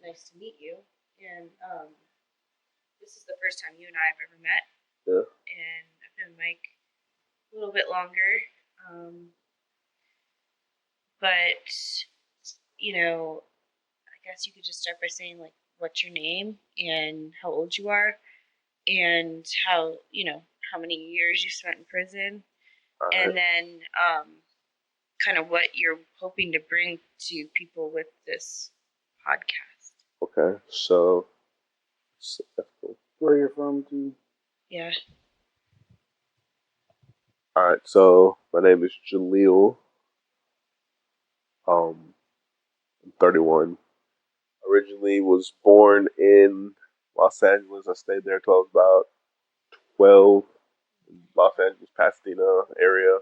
nice to meet you. And this is the first time you and I have ever met. Yeah. And I've known Mike a little bit longer. But, I guess you could just start by saying, like, what's your name and how old you are and how many years you spent in prison. All And right. then kind of what you're hoping to bring to people with this podcast. Okay, so Where you're from, too? Yeah. All right, so my name is Jaleel. I'm 31. Originally was born in Los Angeles. I stayed there till I was about 12. In Los Angeles, Pasadena area.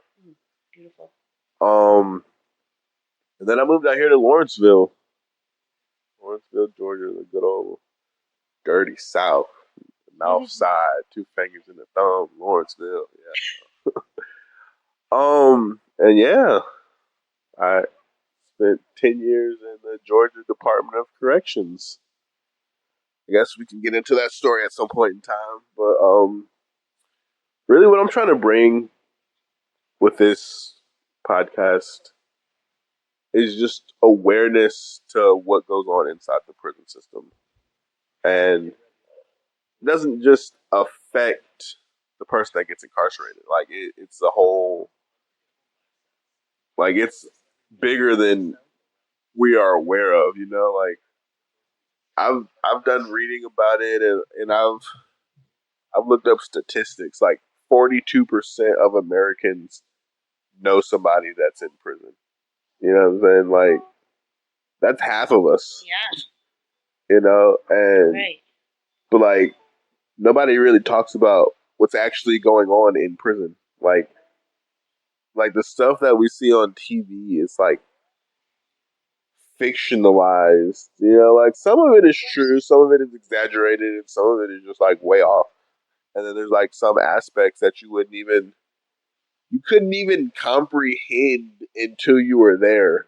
Beautiful. And then I moved out here to Lawrenceville, Georgia, the good old dirty South, North Side, 2 fingers in the thumb, Lawrenceville. Yeah. And yeah, I spent 10 years in the Georgia Department of Corrections. I guess we can get into that story at some point in time. But really what I'm trying to bring with this podcast is just awareness to what goes on inside the prison system. And it doesn't just affect the person that gets incarcerated. Like it's a whole, like it's bigger than we are aware of, like I've done reading about it, and I've looked up statistics. Like 42% of Americans know somebody that's in prison. You know what I'm saying? Like that's half of us. Yeah. And right. But like nobody really talks about what's actually going on in prison. Like the stuff that we see on TV is like fictionalized. Like some of it is true, some of it is exaggerated, and some of it is just like way off. And then there's like some aspects that you couldn't even comprehend until you were there.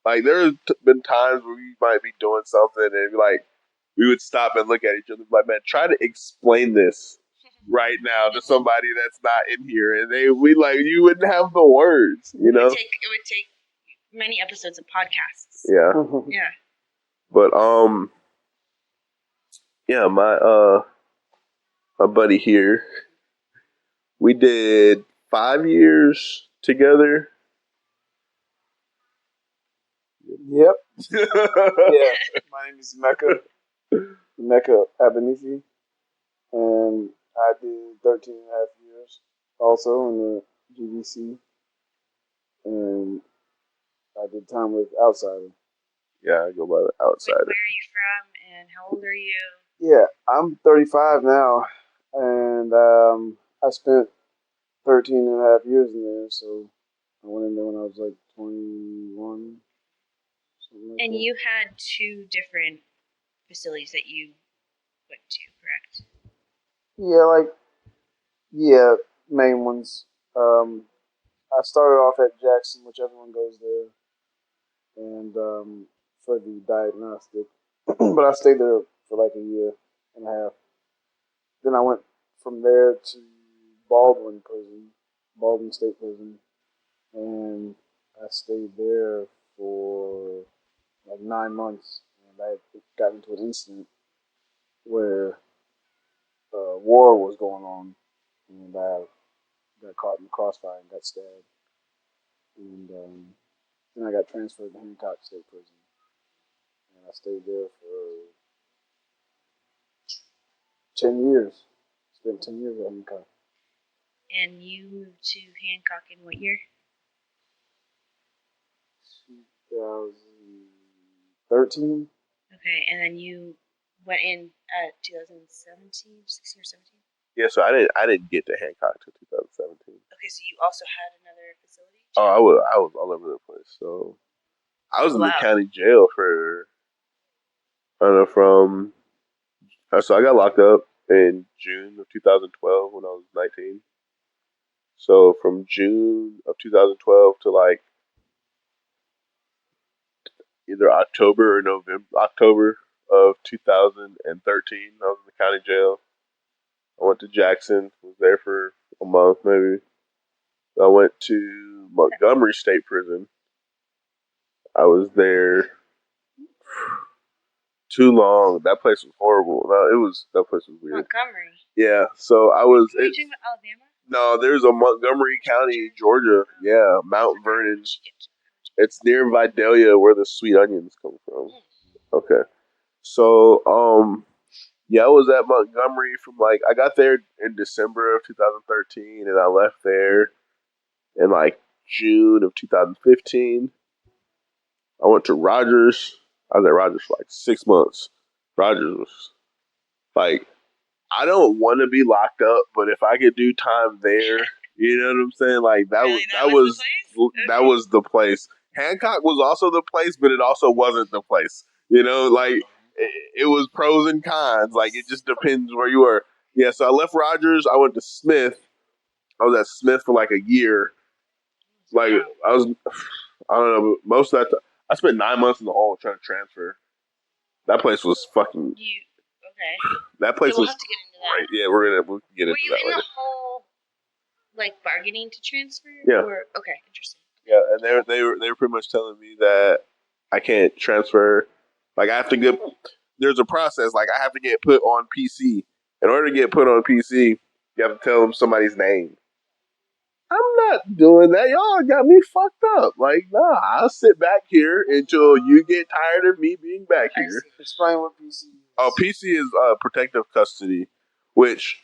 Like there's been times where we might be doing something and like we would stop and look at each other like, man, try to explain this right now to somebody that's not in here, and you wouldn't have the words, It would take many episodes of podcasts. Yeah. Yeah. But yeah, my buddy here, we did 5 years together. Yep. Yeah. My name is Emeka Abanisi, and I did 13 and a half years also in the GDC, and I did time with Outsider. Yeah, I go by the Outsider. Where are you from, and how old are you? Yeah, I'm 35 now, and I spent 13 and a half years in there, so I went in there when I was like 21. And you had 2 different facilities that you went to, correct? Yeah, main ones. I started off at Jackson, which everyone goes there, and for the diagnostic, but I stayed there for like a year and a half. Then I went from there to Baldwin State Prison, and I stayed there for like 9 months, and I got into an incident where war was going on, and I got caught in the crossfire and got stabbed. And then I got transferred to Hancock State Prison, and I stayed there for 10 years. Spent 10 years at Hancock. And you moved to Hancock in what year? 2013. Okay, and then you went in at 2017, 16 or 17? Yeah, so I didn't get to Hancock till 2017. Okay, so you also had another facility? Oh, I was all over the place. So I was in the county jail for so I got locked up in June of 2012 when I was 19. So from June of 2012 to either October or November, October of 2013. I was in the county jail. I went to Jackson, was there for a month maybe. I went to Montgomery State Prison. I was there too long. That place was horrible. No, that place was weird. Montgomery. Yeah, so I was. Are you talking about Alabama? No, there's a Montgomery County, Georgia. Yeah, Mount Vernon. It's near Vidalia, where the sweet onions come from. Okay, so yeah, I was at Montgomery from like I got there in December of 2013, and I left there in like June of 2015. I went to Rogers. I was at Rogers for like 6 months. Rogers was like, I don't want to be locked up, but if I could do time there, you know what I'm saying? Like Really? That was the place. Hancock was also the place, but it also wasn't the place. You know, like it was pros and cons. Like it just depends where you were. Yeah, so I left Rogers. I went to Smith. I was at Smith for like a year. Like I was, I don't know. Most of that, I spent 9 months in the hole trying to transfer. That place was fucking. Okay. That place we'll was have to get into that. right. Yeah, we'll get into that later. Were you in the whole like bargaining to transfer? Yeah. Okay, interesting. Yeah, and they were pretty much telling me that I can't transfer. Like I have to get. There's a process. Like I have to get put on PC. In order to get put on PC, you have to tell them somebody's name. I'm not doing that. Y'all got me fucked up. Like, nah, I'll sit back here until you get tired of me being back here. Explain what PC is. Oh, PC is protective custody, which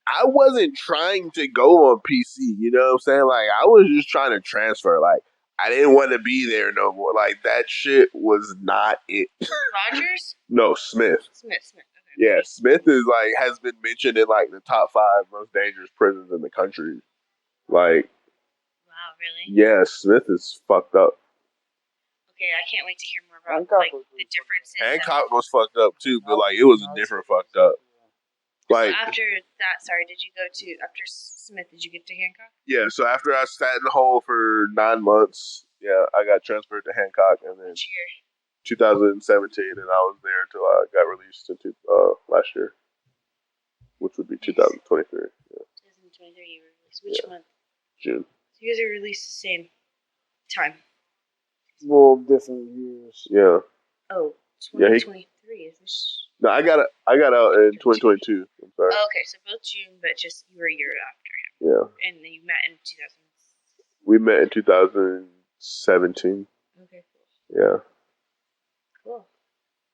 I wasn't trying to go on PC. You know what I'm saying? Like, I was just trying to transfer. Like, I didn't want to be there no more. Like, that shit was not it. Rogers? No, Smith. Smith. Okay. Yeah, Smith is like has been mentioned in like the top 5 most dangerous prisons in the country. Like, wow, really? Yeah, Smith is fucked up. Okay, I can't wait to hear more about Hancock like the differences. Hancock was fucked up too, but like it was a different fucked up. Like so after that, did you go to after Smith? Did you get to Hancock? Yeah, so after I sat in the hole for 9 months, yeah, I got transferred to Hancock, and then 2017, and I was there until I got released into last year, which would be 2023. Yeah. 2023, you were released. Which month? June. So you guys are released the same time. Well, different years. Yeah. Oh, 2023 is this? No, I got out in 2022. I'm sorry. Oh, okay, so both June, but just you were a year after him. Yeah. And then you met in 2000. We met in 2017. Okay, cool. Yeah. Cool.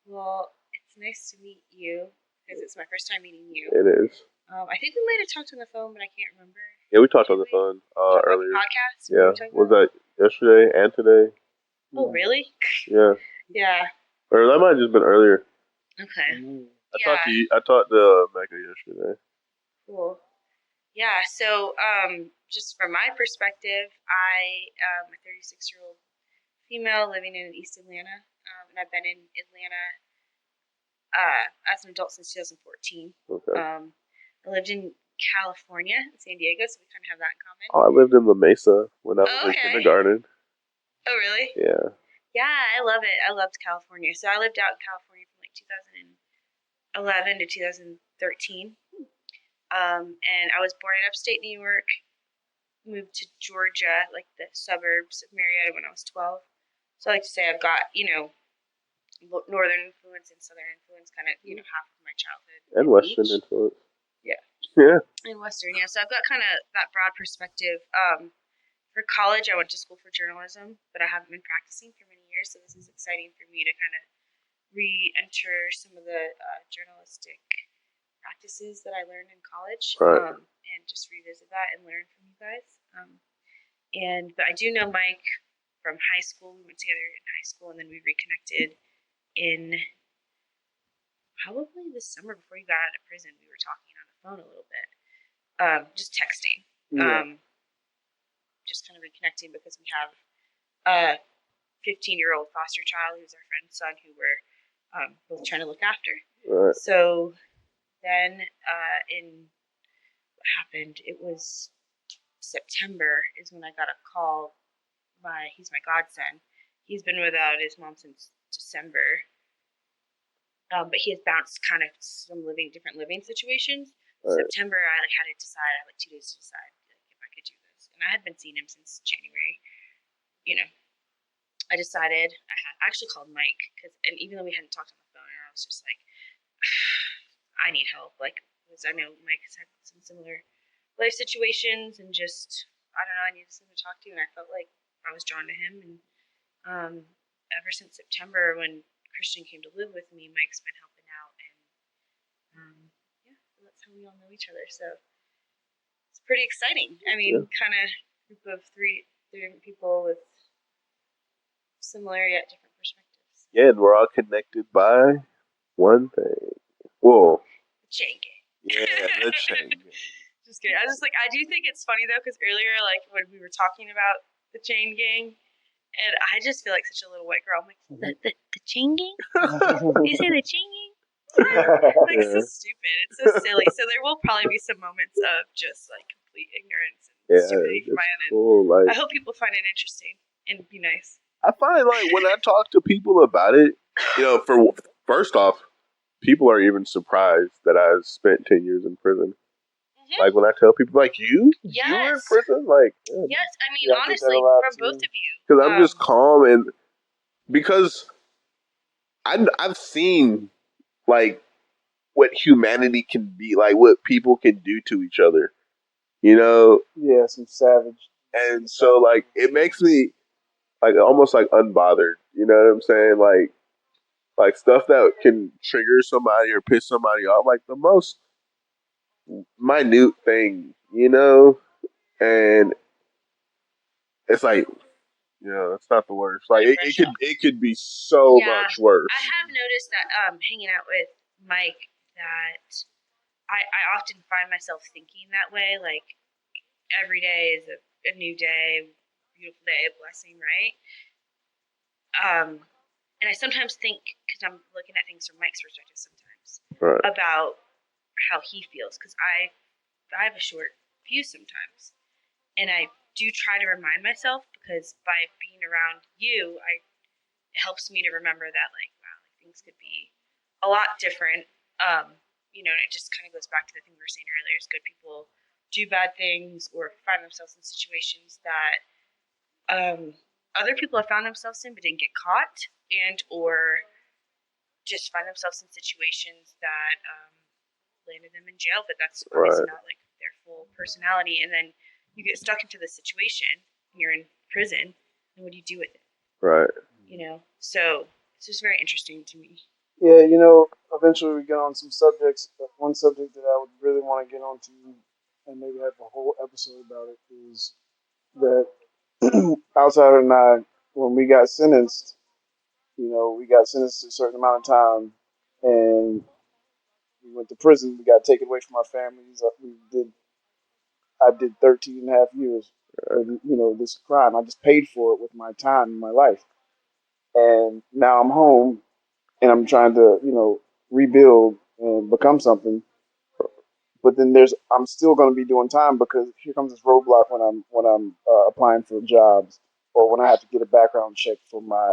Well, it's nice to meet you because it's my first time meeting you. It is. I think we might have talked on the phone, but I can't remember. Yeah, we talked on the phone earlier. Podcast? Yeah. Was that yesterday and today? Oh, really? Yeah. Yeah. Or that might have just been earlier. Okay. I talked to Emeka yesterday. Cool. Yeah, so just from my perspective, I am a 36-year-old female living in East Atlanta, and I've been in Atlanta as an adult since 2014. Okay. I lived in California, in San Diego, so we kind of have that in common. Oh, I lived in La Mesa when I was in kindergarten. Oh, really? Yeah. Yeah, I love it. I loved California. So I lived out in California from like 2011 to 2013. And I was born in upstate New York, moved to Georgia, like the suburbs of Marietta when I was 12. So I like to say I've got, northern influence and southern influence, kind of, half of my childhood. And western influence. Yeah. Yeah. And western, yeah. So I've got kind of that broad perspective. For college, I went to school for journalism, but I haven't been practicing for many years, so this is exciting for me to kind of re-enter some of the journalistic practices that I learned in college, right. And just revisit that and learn from you guys. But I do know Mike from high school. We went together in high school, and then we reconnected in probably the summer before you got out of prison. We were talking on the phone a little bit, just texting. Yeah. Just kind of reconnecting because we have a 15-year-old foster child who's our friend's son who we're both trying to look after. Right. So then what happened, it was September is when I got a call. He's my godson. he's been without his mom since December. But he has bounced kind of some different living situations. Right. September, I had to decide. I had 2 days to decide if I could do this, and I had been seeing him since January. I decided. I actually called Mike and even though we hadn't talked on the phone, I was just like, I need help. Because I know Mike has had some similar life situations, and just I don't know. I needed someone to talk to, and I felt like I was drawn to him. And ever since September, when Christian came to live with me, Mike's been helping out, and yeah, that's how we all know each other. So it's pretty exciting. I mean, kind of group of three different people with similar yet different perspectives. Yeah, and we're all connected by one thing. Whoa. The chain gang. Yeah, the chain gang. Just kidding. I do think it's funny though, because earlier, when we were talking about the chain gang, and I just feel like such a little white girl. I'm like, the chain gang? You say the chain gang? So stupid. It's so silly. So there will probably be some moments of just complete ignorance and stupidity from my end. Cool, I hope people find it interesting and be nice. I find when I talk to people about it, first off, people are even surprised that I spent 10 years in prison. Mm-hmm. When I tell people, you were in prison? Yes, I mean, honestly, from both of you. Because I'm just calm, and because I've seen, what humanity can be, what people can do to each other, Yeah, some savage. And so, it makes me, almost, unbothered, you know what I'm saying? Stuff that can trigger somebody or piss somebody off, the most minute thing, and it's it's not the worst. It could be so much worse. I have noticed that hanging out with Mike, that I often find myself thinking that way. Every day is a new day, beautiful day, a blessing, right? And I sometimes think, because I'm looking at things from Mike's perspective sometimes, about how he feels, because I have a short fuse sometimes, and I do try to remind myself, because by being around you, it helps me to remember that wow, things could be a lot different. And it just kind of goes back to the thing we were saying earlier: is good people do bad things or find themselves in situations that other people have found themselves in but didn't get caught, and or just find themselves in situations that landed them in jail, but that's obviously not their full personality. And then you get stuck into the situation, and you're in prison, and what do you do with it? Right. So it's just very interesting to me. Yeah, eventually we get on some subjects. But one subject that I would really want to get onto, and maybe have a whole episode about it, is that Outsider and I, when we got sentenced, we got sentenced to a certain amount of time, and we went to prison. We got taken away from our families. I did 13 and a half years of, this crime. I just paid for it with my time and my life. And now I'm home, and I'm trying to, rebuild and become something. But then I'm still going to be doing time, because here comes this roadblock when I'm applying for jobs, or when I have to get a background check for my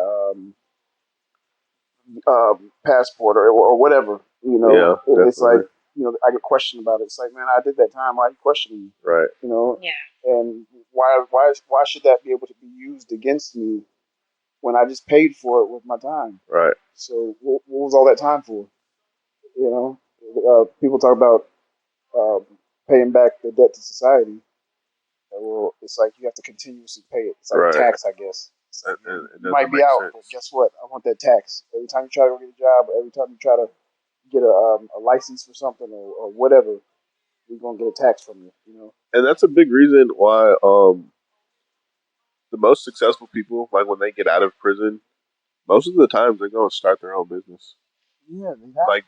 passport or whatever. Yeah, it's I get questioned about it. It's man, I did that time. Why are you questioning me? Right. Yeah. And why should that be able to be used against me when I just paid for it with my time? Right. So what was all that time for? People talk about paying back the debt to society. Well, it's you have to continuously pay it. It's a tax, I guess. You might be out, but guess what? I want that tax. Every time you try to go get a job, or every time you try to get a license for something or whatever, we're gonna get a tax from you. And that's a big reason why the most successful people, when they get out of prison, most of the times they're going to start their own business. Yeah,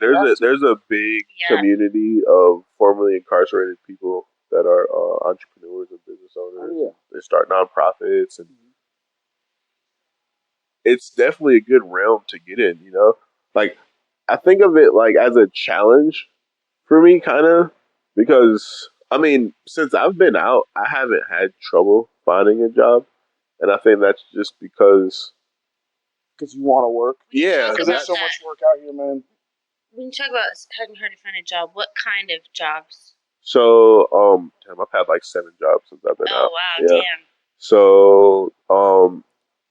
there's a big community of formerly incarcerated people that are entrepreneurs and business owners. Oh, yeah. They start nonprofits, and it's definitely a good realm to get in. I think of it as a challenge for me, kind of, because since I've been out, I haven't had trouble finding a job, and I think that's just because because you want to work. Yeah, Because there's so much work out here, man. When you talk about having hard to find a job, what kind of jobs? So, damn, I've had like 7 jobs since I've been out. Oh wow, Yeah. damn. So,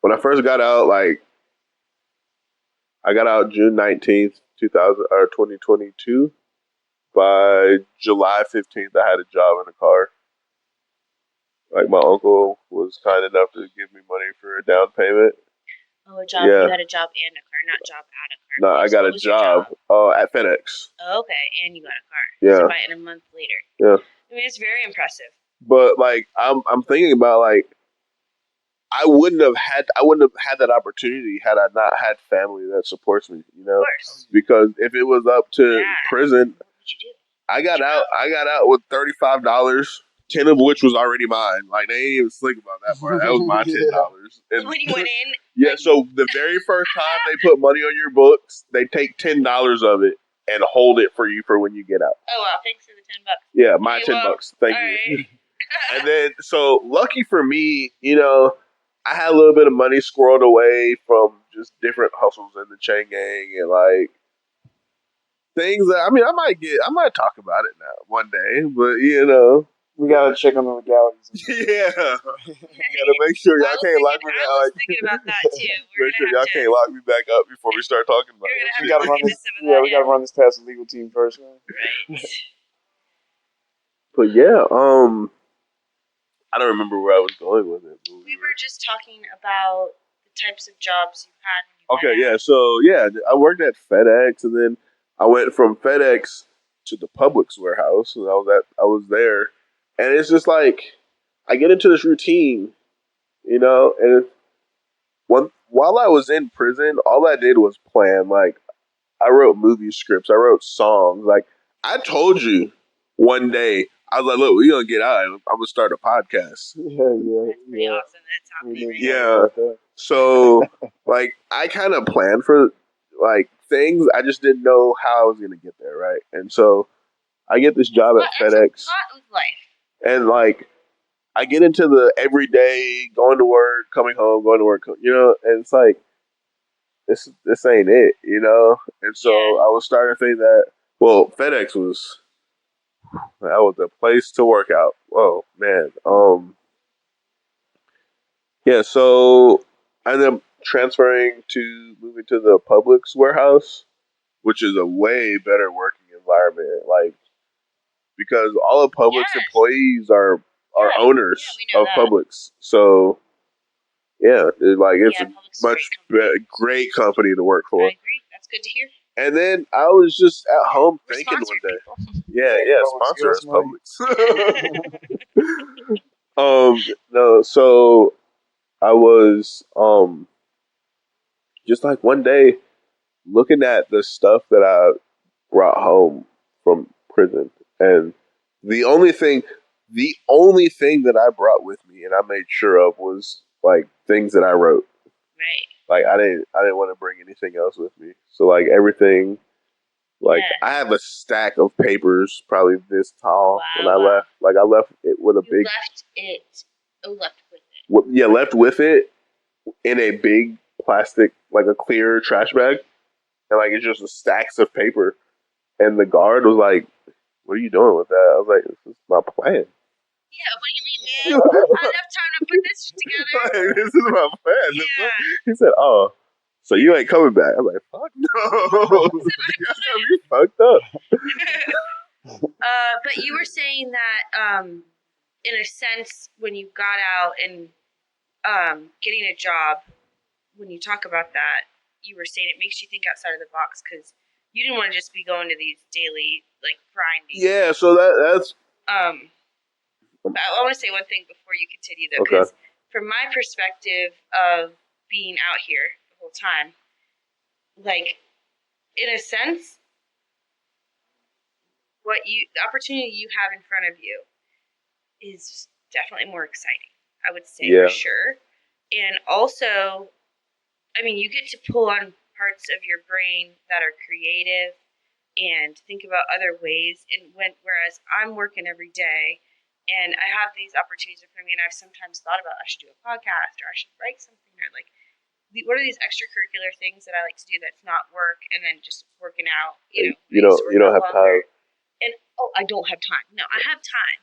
when I first got out, like, I got out June 19th, 2022. By July 15th, I had a job in a car. Like, my uncle was kind enough to give me money for a down payment. Oh, a job. Yeah. You had a job and a car, not job at a car. No, I got a job at FedEx. Oh, okay, and you got a car. Yeah. So buy it a month later. Yeah. I mean, it's very impressive. But like, I'm thinking about like, I wouldn't have had that opportunity had I not had family that supports me. You know, Of course. because if it was up to prison, what would you do? I got out with $35, 10 of which was already mine. Like, they ain't even think about that part. That was my $10. And when you went in? Yeah, so the very first time they put money on your books, they take $10 of it and hold it for you for when you get out. Oh wow, thanks for the $10. Yeah, my $10. Thank you. Right. And then, so lucky for me, you know, I had a little bit of money squirreled away from just different hustles in the chain gang and like things that I might talk about it now one day, but you know, we gotta check on the legalities. Yeah, gotta make sure y'all can't lock me back. I was thinking about that too. Make sure y'all can't lock me back up before we start talking about it. We gotta run this. Yeah, we gotta run this past the legal team first, man. Right. But yeah, I don't remember where I was going with it. We were just talking about the types of jobs you had. Okay, yeah. So yeah, I worked at FedEx, and then I went from FedEx to the Publix warehouse, and I was there, and it's just like I get into this routine, you know, and while I was in prison, all I did was plan. Like, I wrote movie scripts, I wrote songs. Like, I told you one day, I was like, look, we're gonna get out. I'm gonna start a podcast. Yeah. That's pretty awesome. That's happening right Yeah. So, like, I kind of planned for like things. I just didn't know how I was gonna get there, right? And so, I get this job at FedEx, That's a lot of life. and like, I get into the everyday going to work, coming home, going to work, you know, and it's like, this ain't it, you know. And so I was starting to think that, well, FedEx was a place to work out. Whoa, man. Yeah. So I ended up moving to the Publix warehouse, which is a way better working environment. Like, because all of Publix employees are owners of Publix, so yeah, it's a much great company to work for. I agree. That's good to hear. And then I was just at home thinking one day, yeah, sponsor us, Publix. No, so I was just like one day looking at the stuff that I brought home from prison, and the only thing that I brought with me and I made sure of was like things that I wrote. Right. Like, I didn't want to bring anything else with me. So like everything, like I have a stack of papers probably this tall when I left. Like, I left it with a big. Left with it. Yeah, left with it in a big plastic, like a clear trash bag, and like it's just stacks of paper. And the guard was like, "What are you doing with that?" I was like, "This is my plan." Yeah, what do you mean, man? I don't have time to put this together. Like, this is my plan. Yeah. He said, "Oh, so you ain't coming back?" I was like, "Fuck no." Y'all got me fucked up. But you were saying that, in a sense, when you got out and getting a job, when you talk about that, you were saying it makes you think outside of the box because you didn't want to just be going to these daily, like, grinding. Yeah, so that's. I want to say one thing before you continue, though, because from my perspective of being out here the whole time, like, in a sense, the opportunity you have in front of you is definitely more exciting, I would say, for sure. And also, I mean, you get to pull on parts of your brain that are creative and think about other ways. And whereas I'm working every day and I have these opportunities in front of me, and I've sometimes thought about I should do a podcast or I should write something or like what are these extracurricular things that I like to do that's not work, and then just working out, You I used to don't work out have time. longer. And I don't have time. No, I have time,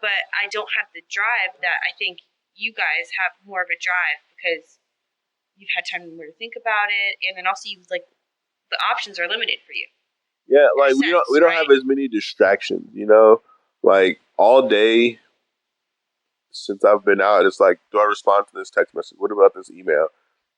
but I don't have the drive that I think you guys have more of a drive, because you've had time more to think about it, and then also the options are limited for you. Yeah, like we don't have as many distractions, like all day since I've been out. It's like, do I respond to this text message? What about this email?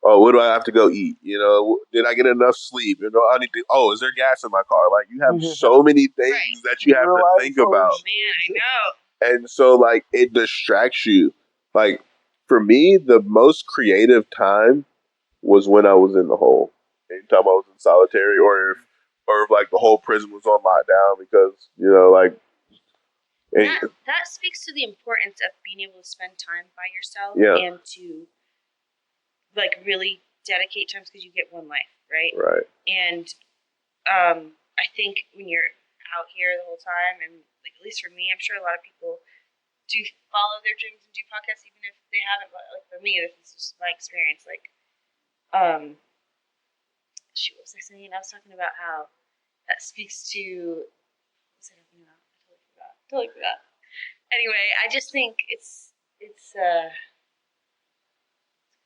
Oh, what do I have to go eat? Did I get enough sleep? I need to. Oh, is there gas in my car? Like, you have so many things that you have to think about. Man, I know. And so, like, it distracts you. Like, for me, the most creative time was when I was in the hole. Anytime I was in solitary, or if like the whole prison was on lockdown, because that speaks to the importance of being able to spend time by yourself, and to like really dedicate times, because you get one life, right? Right. And I think when you're out here the whole time, and like at least for me, I'm sure a lot of people do follow their dreams and do podcasts even if they haven't. But like for me, this is just my experience. Like, shoot, what was I saying? I was talking about how that speaks to. What was I talking about? I totally forgot. Anyway, I just think it's a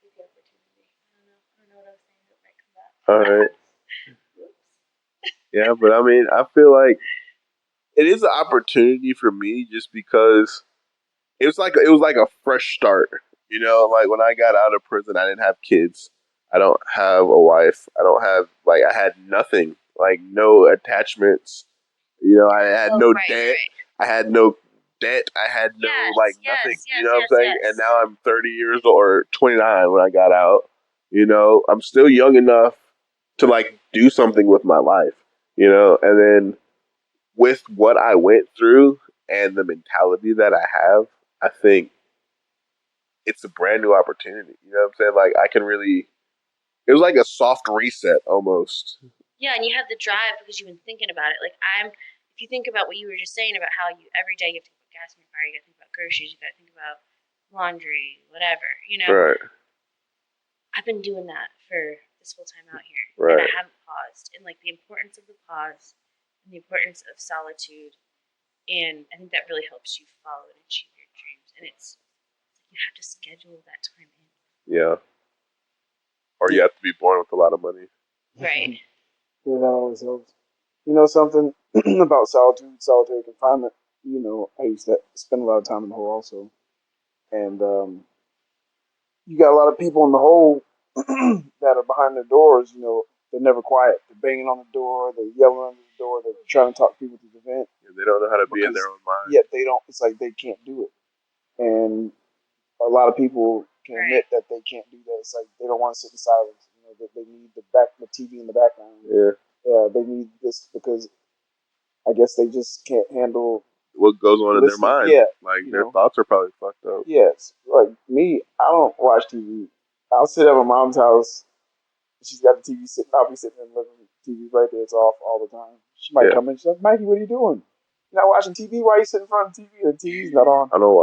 big opportunity. I don't know what I was saying, but it might come back. All right. Yeah, but I mean, I feel like it is an opportunity for me, just because it was like a fresh start. Like when I got out of prison, I didn't have kids. I don't have a wife. I don't have I had nothing, like no attachments. I had no debt. Right. I had no debt. I had no nothing. You know what I'm saying? And now I'm 30 years old, or 29 when I got out. I'm still young enough to do something with my life. And then with what I went through and the mentality that I have, I think it's a brand new opportunity. You know what I'm saying? Like, I can really. It was like a soft reset almost. Yeah, and you have the drive because you've been thinking about it. Like, if you think about what you were just saying about how every day you have to put gas in your car, you got to think about groceries, you got to think about laundry, whatever. Right. I've been doing that for this whole time out here, right. And I haven't paused. And like the importance of the pause, and the importance of solitude, and I think that really helps you follow and achieve your dreams. And it's you have to schedule that time in. Yeah. Or you have to be born with a lot of money. Right. Yeah, that always helps. Something about solitary confinement. I used to spend a lot of time in the hole also, and you got a lot of people in the hole that are behind their doors. They're never quiet. They're banging on the door. They're yelling under the door. They're trying to talk people through the vent. Yeah, they don't know how to be in their own mind. Yet they don't. It's like they can't do it, and a lot of people can admit that they can't do that. It's like they don't want to sit in silence. That they need the TV in the background. Yeah, they need this because I guess they just can't handle what goes on in their mind. Yeah, their thoughts are probably fucked up. Yes, like me, I don't watch TV. I'll sit at my mom's house. She's got the TV sitting. I'll be sitting in the living room. TV right there. It's off all the time. She might come in. She's like, "Mikey, what are you doing? You're not watching TV? Why are you sitting in front of the TV? The TV's not on." I don't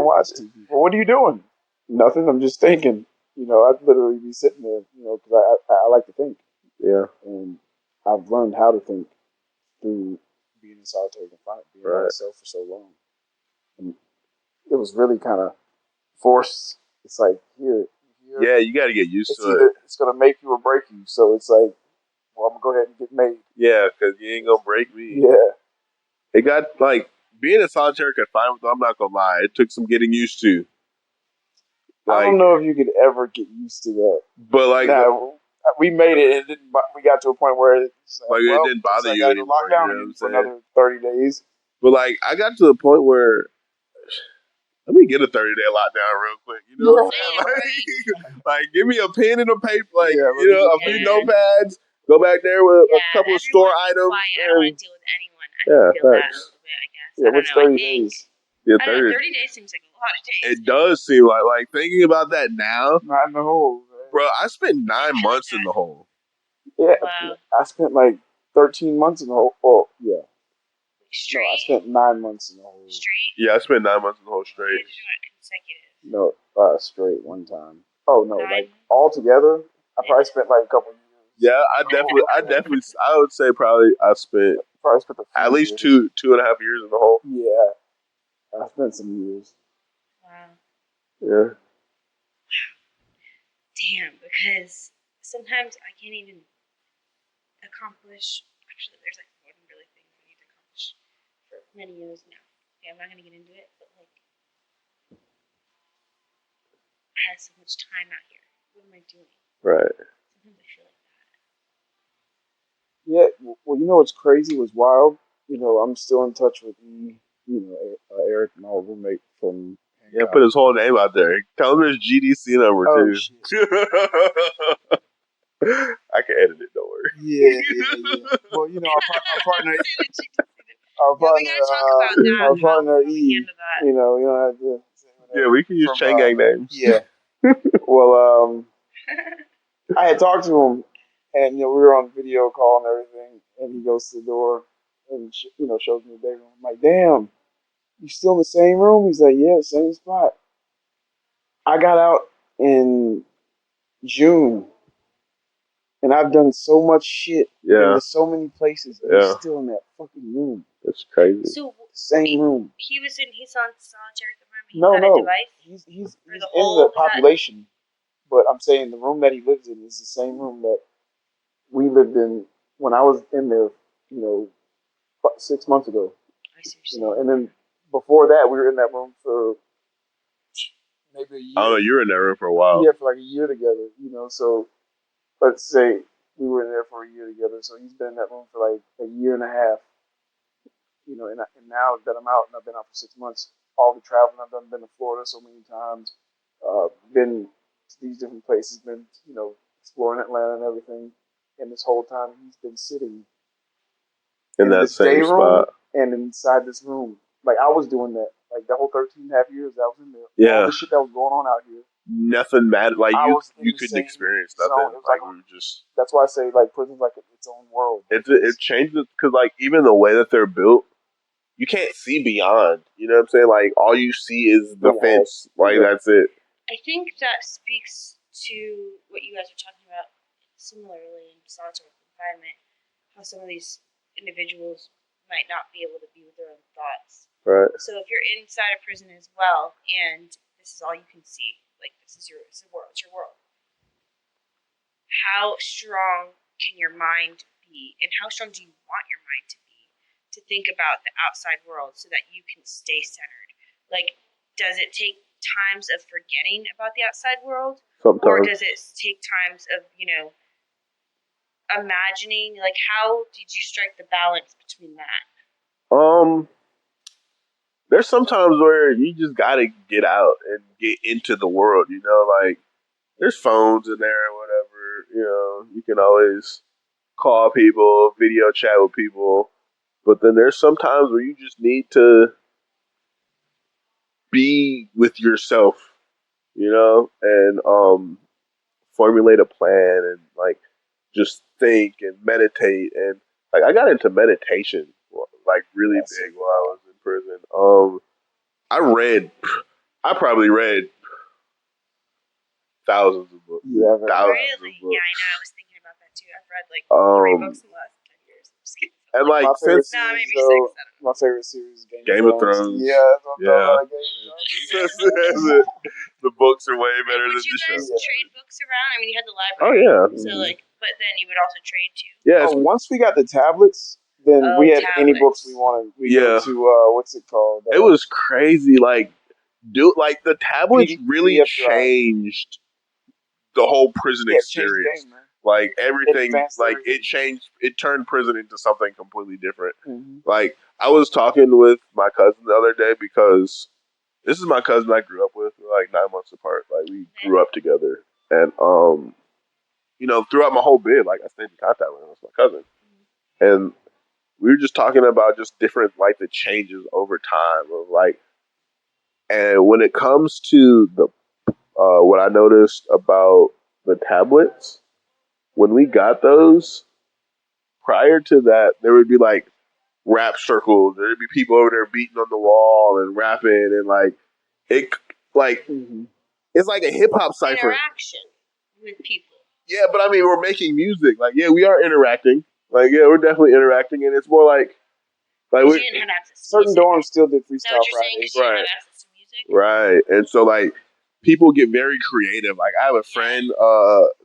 watch TV. Well, what are you doing? Nothing. I'm just thinking. I'd literally be sitting there. Because I like to think. Yeah. And I've learned how to think through being in solitary confinement, being by myself for so long. And it was really kind of forced. It's like here. Yeah, you got to get used to it. It's gonna make you or break you. So it's like, well, I'm gonna go ahead and get made. Yeah, because you ain't gonna break me. Yeah. It got being in solitary confinement. I'm not gonna lie, it took some getting used to. I don't know if you could ever get used to that. But we made it. We got to a point where it didn't bother you anymore. Lockdown for another 30 days. But I got to the point where. Let me get a 30-day lockdown real quick. You know what I'm saying? Give me a pen and a paper, a few notepads. Go back there with a couple of store items. I don't want to deal with anyone. I feel that a little bit, I guess. Yeah, what's 30 days? Yeah, 30 days seems like a lot of days. It does seem like thinking about that now. Not in the hole. Bro, I spent 9 months in the hole. Yeah, wow. I spent 13 months in the hole. Oh, yeah. Straight? No, I spent 9 months in the hole. Straight? Yeah, I spent 9 months in the hole straight. Consecutive? No, straight one time. Oh no, 9 like months? all together, I probably spent like a couple years. Yeah, I would say probably I spent Probably spent a few at least years. 2.5 years in the hole. Yeah, I spent some years. Wow. Yeah. Damn, because sometimes I can't even accomplish. Actually, there's like more than really things I need to accomplish for many years now. Okay, I'm not gonna get into it, but like I have so much time out here. What am I doing? Right. Sometimes I feel like that. Yeah, well, you know what's crazy? Was wild. You know, I'm still in touch with E. You know, Eric, my old roommate from Yeah, Hancock. put his whole name out there. Tell him his GDC number Oh too. shit. I can edit it. Don't worry. Yeah. Well, you know, our Yeah, we partner, gotta talk about that. our How partner we E. get into that. You know, you don't have to say Yeah, whatever. we can use From, chain gang names. Yeah. Well, I had talked to him, and you know, we were on video call and everything, and he goes to the door and you know, shows me the day room. I'm like, damn, you still in the same room? He's like, yeah, same spot. I got out in June, and I've done so much shit, been Yeah, to so many places, and he's yeah, still in that fucking room, that's crazy. So same room. he's on solitary confinement. He's No, got a no, device. he's For in the whole the population, but I'm saying the room that he lives in is the same room that we lived in when I was in there, you know, 6 months ago. I see what You you're know, saying. and then before that, we were in that room for maybe a year. Oh, you were in that room for a while. Yeah, for like a year together. You know, so let's say we were in there for a year together. So he's been in that room for like a year and a half. You know, and now that I'm out and I've been out for 6 months, all the traveling I've done, been to Florida so many times, been to these different places, been, you know, exploring Atlanta and everything. And this whole time he's been sitting In in that this day same room spot. and inside this room. Like I was doing that. Like the whole 13 and a half years I was in there. All Yeah. the shit that was going on out here. Nothing mattered. Like I was in you the couldn't same experience zone. nothing. It was Like like we were just. that's why I say like prison's like its own world. It changed it because like even the way that they're built, you can't see beyond. You know what I'm saying? Like all you see is the fence. Like that's it. I think that speaks to what you guys were talking about similarly in solitary confinement, how some of these individuals might not be able to be with their own thoughts. Right. So if you're inside a prison as well, and this is all you can see, like this is it's your world. How strong can your mind be, and how strong do you want your mind to be to think about the outside world so that you can stay centered? Like, does it take times of forgetting about the outside world, Sometimes. or does it take times of imagining? Like, how did you strike the balance between that? There's sometimes where you just gotta get out and get into the world. You know, like there's phones in there or whatever. You know, you can always call people, video chat with people. But then there's sometimes where you just need to be with yourself, you know, and formulate a plan and like just think and meditate and like I got into meditation like really big while I was in prison. I probably read thousands of books. Yeah, thousands really? of books. Yeah, I know. I was thinking about that too. I've read like 3 books in the last 10 years. I'm just kidding. And like my favorite since series, maybe 6. I don't know. my favorite series is Game of Thrones. Yeah, that's what I'm talking about. Game of Thrones. The books are way better Would than you the show. guys trade books around? I mean, you had the Oh library. yeah. So like, but then you would also trade too. Yeah. Oh, once we got the tablets, then we had any books we wanted. We go to what's it called? It was crazy. Like, the tablets really changed the whole prison experience. Game, like everything, it changed. It turned prison into something completely different. Mm-hmm. Like I was talking with my cousin the other day because this is my cousin I grew up with. We're like 9 months apart. Like we grew up together, and you know, throughout my whole bid, like I stayed in contact with him. That's my cousin, and we were just talking about just different like the changes over time of like, and when it comes to the what I noticed about the tablets, when we got those, prior to that, there would be like rap circles. There'd be people over there beating on the wall and rapping, and like it, like it's like a hip hop cipher. Interaction with people. Yeah, but I mean, we're making music. Like, yeah, we are interacting. Like, yeah, we're definitely interacting, and it's more like You didn't have access to certain music. dorms still did Is that freestyle what you're saying? Fridays. 'Cause you didn't have access to music? Right. And so like people get very creative. Like I have a friend,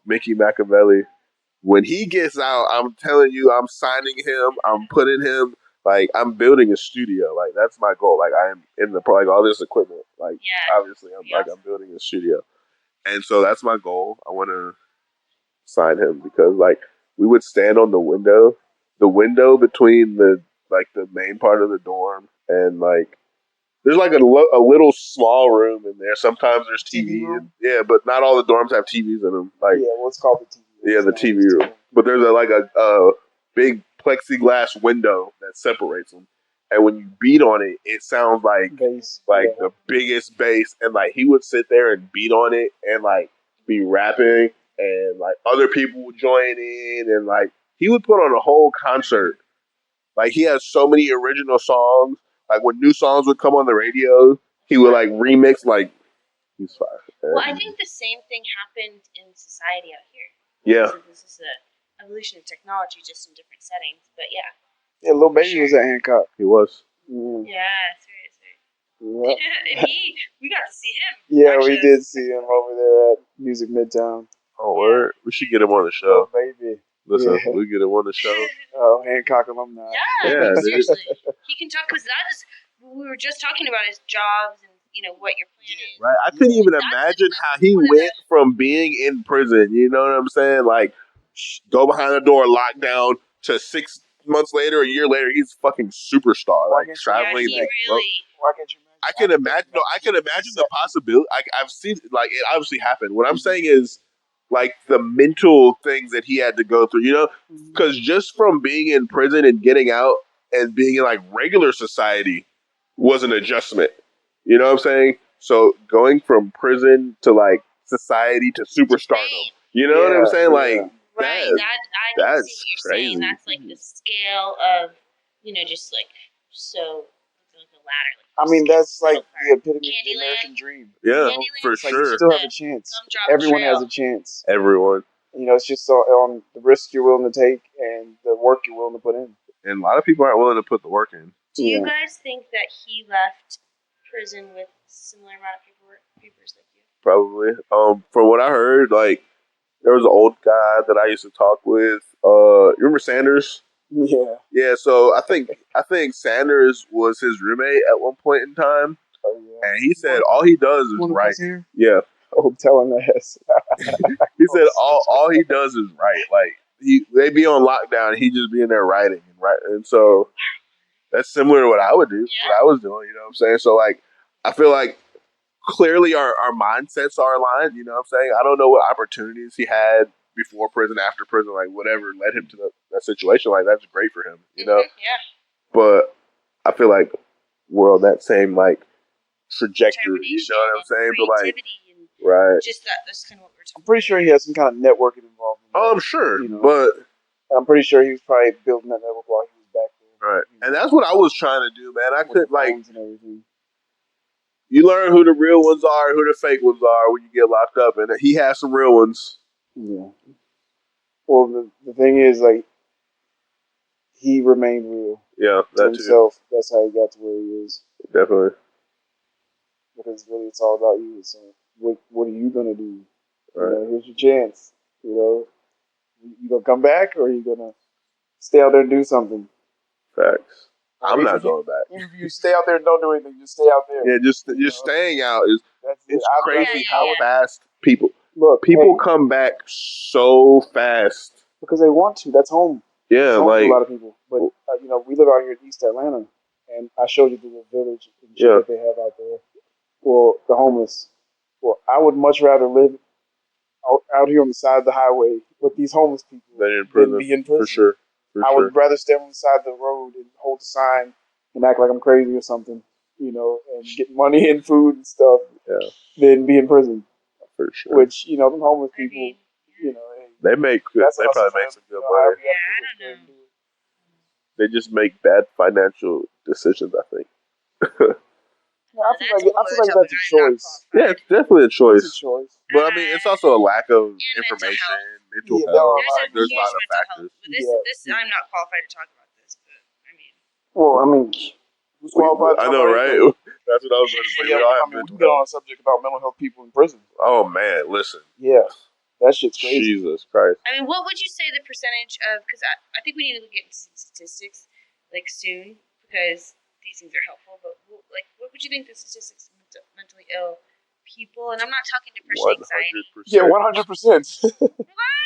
Mickey Machiavelli. When he gets out, I'm telling you, I'm signing him, I'm putting him like I'm building a studio. Like that's my goal. Like I am in the like all this equipment. Like obviously I'm building a studio. And so that's my goal. I wanna sign him because like we would stand on the window between the main part of the dorm and like there's like a little small room in there. Sometimes there's TV. room? Yeah, but not all the dorms have TVs in them. Like Yeah, what's called the TV room. yeah, the TV room. But there's a big plexiglass window that separates them. And when you beat on it, it sounds like Bass. the biggest bass. And like he would sit there and beat on it and like be rapping, and like other people would join in, and like he would put on a whole concert. Like he has so many original songs. Like when new songs would come on the radio, he would like remix. Like he's fire. Well, I think the same thing happened in society out here. Yeah. So this is the evolution of technology, just in different settings. But yeah. Yeah, Lil Baby was at Hancock. He was. Yeah, seriously. Yeah. And we got to see him. Yeah, Actually, we did see him over there at Music Midtown. Oh, word. We should get him on the show. Lil Baby. Listen, Yeah. we get him on the show. Oh, Hancock alumni. Yeah, Yeah, seriously. He can talk because that is we were just talking about his jobs and what your plan is. Right. I couldn't even imagine how he went from being in prison. You know what I'm saying? Like, go behind the door, lockdown, to 6 months later, a year later, he's fucking superstar. Like traveling. Yeah, he really. Why can't you imagine? I can imagine. No, I can imagine the possibility. I've seen like it obviously happened. What I'm saying is like the mental things that he had to go through. You know, because just from being in prison and getting out and being in like regular society was an adjustment. You know what I'm saying? So going from prison to like society to superstardom. You know what I'm saying? Like right. I can see what you're crazy. saying. That's like the scale of just like so like a ladder. Like I mean, that's like the epitome of the American dream. Yeah, for Like sure. you still have a chance. Everyone has a chance. Everyone. You know, it's just on the risk you're willing to take and the work you're willing to put in. And a lot of people aren't willing to put the work in. Do you guys think that he left prison with similar amount of papers like you? Probably. From what I heard, like there was an old guy that I used to talk with. You remember Sanders? Yeah. Yeah. So I think Sanders was his roommate at one point in time, and he said all he does is write. Yeah. Oh, telling us. He said all he does is write. Like they be on lockdown, he just be in there writing and so that's similar to what I would do, what I was doing. You know what I'm saying? So like, I feel like clearly our mindsets are aligned. You know what I'm saying? I don't know what opportunities he had before prison, after prison, like whatever led him to that situation. Like that's great for him, you know. Yeah. But I feel like we're on that same like trajectory. You know what I'm saying? But like, right? Just that's kind of what we're talking. I'm pretty sure he has some kind of networking involvement. Oh, I'm sure, but I'm pretty sure he was probably building that network while he was back there. Right, and that's what I was trying to do, man. I could like. You learn who the real ones are, who the fake ones are when you get locked up, and he has some real ones. Yeah. Well, the thing is, like, he remained real. Yeah, to himself. Too. That's how he got to where he is. Definitely. Because really, it's all about you. So, what are you gonna do? Right. You know, here's your chance. You know, you gonna come back, or are you gonna stay out there and do something? Facts. I'm not going back. If you stay out there and don't do anything, just stay out there. Yeah, just staying out is it's crazy how fast people come back so fast because they want to. That's home. Yeah, home like for a lot of people. But we live out here in East Atlanta, and I showed you the little village and shit that they have out there. Well, the homeless. Well, I would much rather live out here on the side of the highway with these homeless people than be in prison. For sure. I would rather stand on the side of the road and hold a sign and act like I'm crazy or something, and get money and food and stuff, than be in prison. For sure. Which, the homeless people, they make good. They probably make some good money. Yeah, I don't know. They just make bad financial decisions, I think. I feel like that's a choice. Yeah, it's definitely a choice. It's a choice. But I mean, it's also a lack of information, mental health. There's There's a lot of factors. This I'm not qualified to talk about this, but I mean. Well, I mean, who's qualified? I know, right? That's what I was going to say. We all have mental we get on health. a subject about mental health people in prison. Oh man, listen. Yeah, that shit's crazy. Jesus Christ. I mean, what would you say the percentage of? Because I think we need to get into some statistics like soon because these things are helpful. But what would you think the statistics of mentally ill people? And I'm not talking depression, anxiety. Yeah, 100%.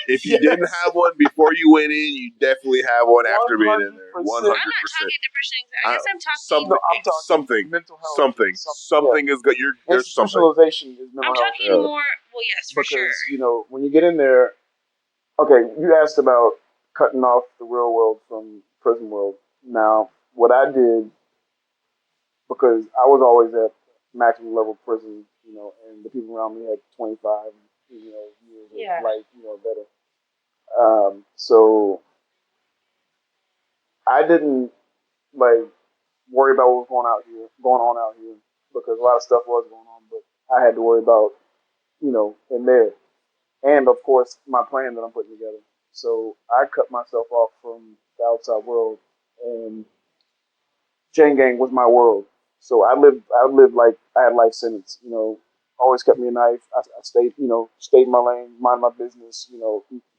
If you didn't have one before you went in, you definitely have one after being in there. 100%. I'm not talking depression, anxiety. I guess I'm talking I'm talking something. Mental health. Something is good. There's something. Institutionalization is mental I'm health. talking more. Well, yes, for sure. Because when you get in there, okay, you asked about cutting off the real world from prison world. Now, what I did, because I was always at maximum level prison, and the people around me had 25, years of life, better. So I didn't worry about what was going on out here, because a lot of stuff was going on, but I had to worry about, in there. And of course, my plan that I'm putting together. So I cut myself off from the outside world, and chain gang was my world. So I lived like I had life sentence. Always kept me a knife. I stayed in my lane, mind my business.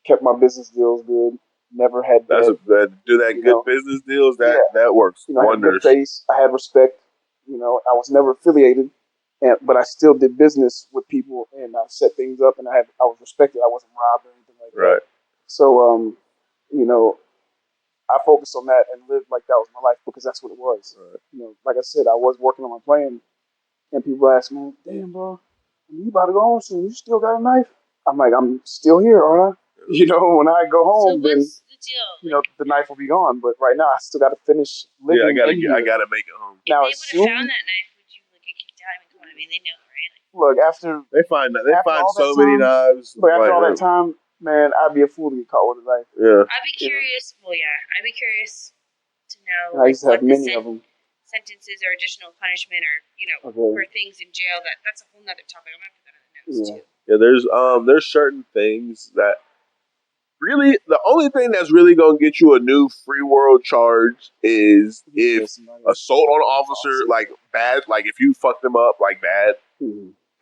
Kept my business deals good. Never had do that good business deals. That works I had a good wonders. face. I had respect. I was never affiliated, but I still did business with people, and I set things up, and I was respected. I wasn't robbed or anything like that. So I focused on that and lived like that was my life, because that's what it was. Right. Like I said, I was working on my plan, and people ask me, "Damn, bro, you about to go home soon? You still got a knife?" I'm like, "I'm still here, aren't I?" When I go home, so what's the deal? The knife will be gone. But right now, I still got to finish living. I gotta make it home. If they would have found that knife, would you get kicked out? I mean, they know, right? Look, after they find so many knives. But after all that time, man, I'd be a fool to get caught with a knife. Yeah. I'd be curious. Well, yeah, I'd be curious to know I used to have many of them. Sentences or additional punishment, or for things in jail. That's a whole nother topic. I'm gonna put that in the notes too. Yeah, there's certain things that really the only thing that's really gonna get you a new free world charge is if assault on an officer, like bad, like if you fuck them up like bad,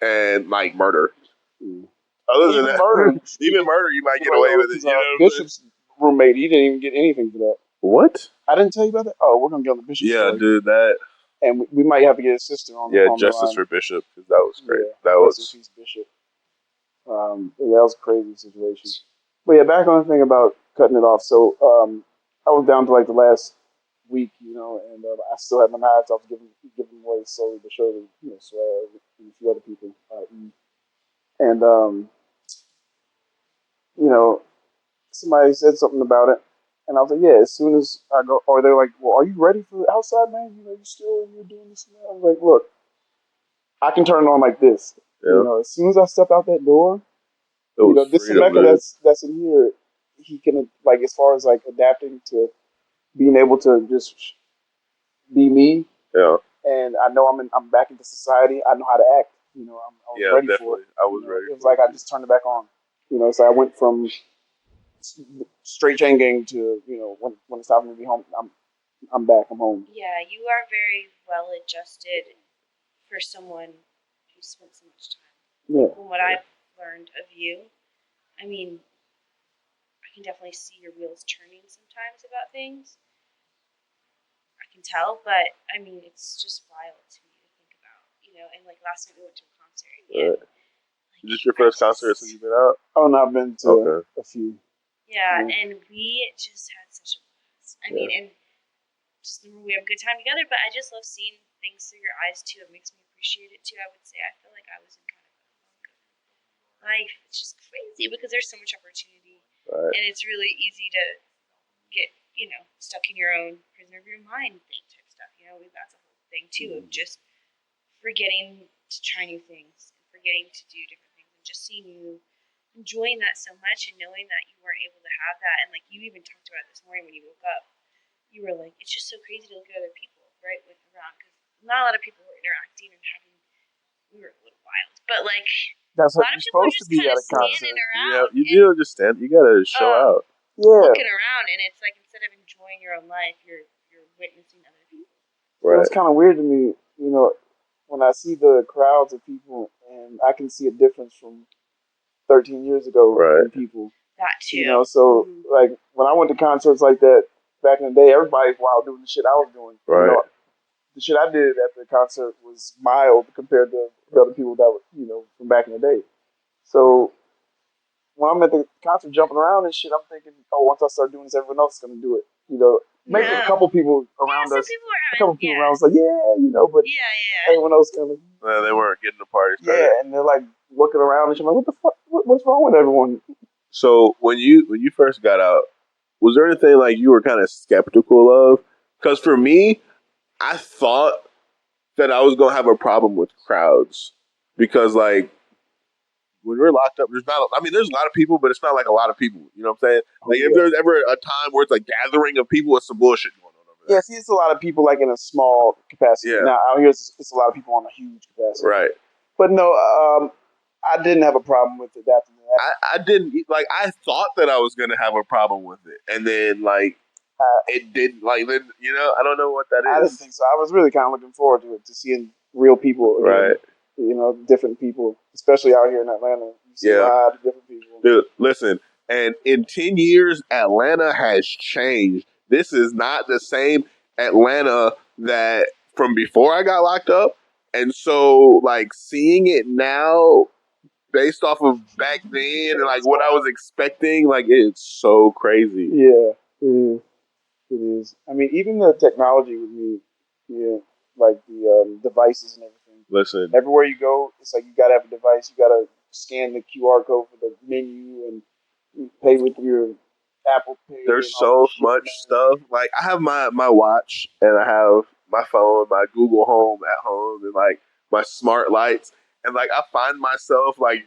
and like murder. Other than that, even murder, you might get away with it. Bishop's roommate, he didn't even get anything for that. What? I didn't tell you about that. Oh, we're gonna get on the Bishop story. Dude, that. And we might have to get his sister on. Yeah, justice for Bishop, because that was great. Yeah, that was Bishop. That was a crazy situation. But yeah, back on the thing about cutting it off. So I was down to like the last week, and I still had my knives. I was giving them away slowly but surely, Swag and a few other people, and somebody said something about it, and I was like, yeah. As soon as I go, or they're like, well, are you ready for the outside, man? You're doing this and that. I was like, look, I can turn it on like this. Yeah. As soon as I step out that door, this Emeka that's in here, he can, like, as far as like adapting to being able to just be me. Yeah. And I know I'm back into society. I know how to act. I was ready for it. I was ready. It was like I just turned it back on. So I went from straight chain gang to when it's time to be home, I'm back. I'm home. Yeah, you are very well adjusted for someone who spent so much time. Yeah. From what I've learned of you, I mean, I can definitely see your wheels turning sometimes about things. I can tell, but I mean, it's just wild to me to think about, And like last night we went to a concert. And, is this your first concert since you've been out? Oh, no, I've been to a few. Yeah, and we just had such a blast. I mean, and just we have a good time together, but I just love seeing things through your eyes too. It makes me appreciate it too. I would say I feel like I was in kind of a life. It's just crazy because there's so much opportunity, and it's really easy to get stuck in your own prisoner of your mind thing type stuff. That's a whole thing too of just forgetting to try new things, and forgetting to do different things, and just seeing you enjoying that so much and knowing that you weren't able to have that. And like you even talked about it this morning when you woke up, you were like, it's just so crazy to look at other people right around, because not a lot of people were interacting and having. We were a little wild, but like That's a how lot of you're people were supposed to just be kind at of a standing concert. Yeah, around. you do understand. You gotta show out. Yeah. Looking around, and it's like instead of enjoying your own life, you're witnessing other people. Well, Right. it's kind of weird to me, when I see the crowds of people, and I can see a difference from 13 years ago Right. in people. That too. So like when I went to concerts like that back in the day, everybody's wild doing the shit I was doing. Right. The shit I did at the concert was mild compared to the other people that were, from back in the day. So when I'm at the concert jumping around and shit, I'm thinking, oh, once I start doing this, everyone else is going to do it. Maybe a couple people around some us, people were having, a couple people around us like, but everyone else kind of, They weren't getting the party started. yeah, and they're like looking around and shit, like, what the fuck, what's wrong with everyone? So when you first got out, was there anything like you were kind of skeptical of? Because for me, I thought that I was gonna have a problem with crowds because like when we're locked up, there's not. There's a lot of people, but it's not like a lot of people. You know what I'm saying? Like if there's ever a time where it's like gathering of people, it's some bullshit going on over there. Yeah, see, it's a lot of people like in a small capacity. Yeah. Now out here, it's a lot of people on a huge capacity. Right. But no, I didn't have a problem with adapting to that. I didn't like. I thought that I was gonna have a problem with it, and then like it didn't. Like then I don't know what that is. I didn't think so. I was really kind of looking forward to it, to seeing real people again. Right. Different people, especially out here in Atlanta. You see a lot of different people. Dude, listen, and in 10 years, Atlanta has changed. This is not the same Atlanta that from before I got locked up. And so, like, seeing it now based off of back then and, like, what I was expecting, like, it's so crazy. Yeah, it is. It is. Even the technology with me, like the devices and everything. Listen. Everywhere you go, it's like you got to have a device. You got to scan the QR code for the menu and pay with your Apple Pay. There's so much stuff. Like, I have my watch and I have my phone, my Google Home at home, and, like, my smart lights. And, like, I find myself, like,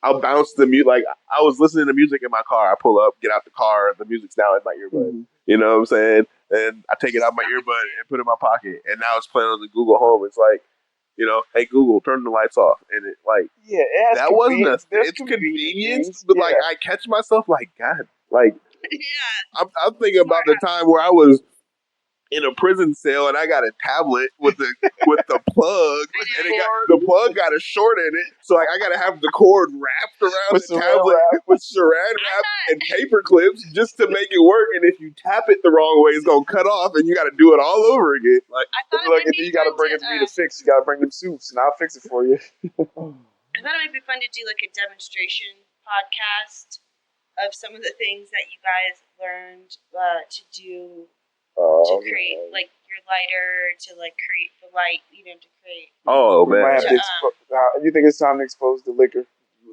I'll bounce the music. Like, I was listening to music in my car. I pull up, get out the car, the music's now in my earbud. Mm-hmm. You know what I'm saying? And I take it out my earbud and put it in my pocket. And now it's playing on the Google Home. It's like, hey Google, turn the lights off. And it like that wasn't it's convenience, but like I catch myself like, God, like I'm thinking about the time where I was in a prison cell and I got a tablet with the plug, and the plug got a short in it, so like I gotta have the cord wrapped around the tablet with saran wrap and paper clips just to make it work. And if you tap it the wrong way, it's gonna cut off, and you got to do it all over again. Like, you got to bring it to me to fix. You got to bring them suits, and I'll fix it for you. I thought it might be fun to do like a demonstration podcast of some of the things that you guys learned to do. To create like your lighter, to like create the light, to create. Oh man! You think it's time to expose the liquor?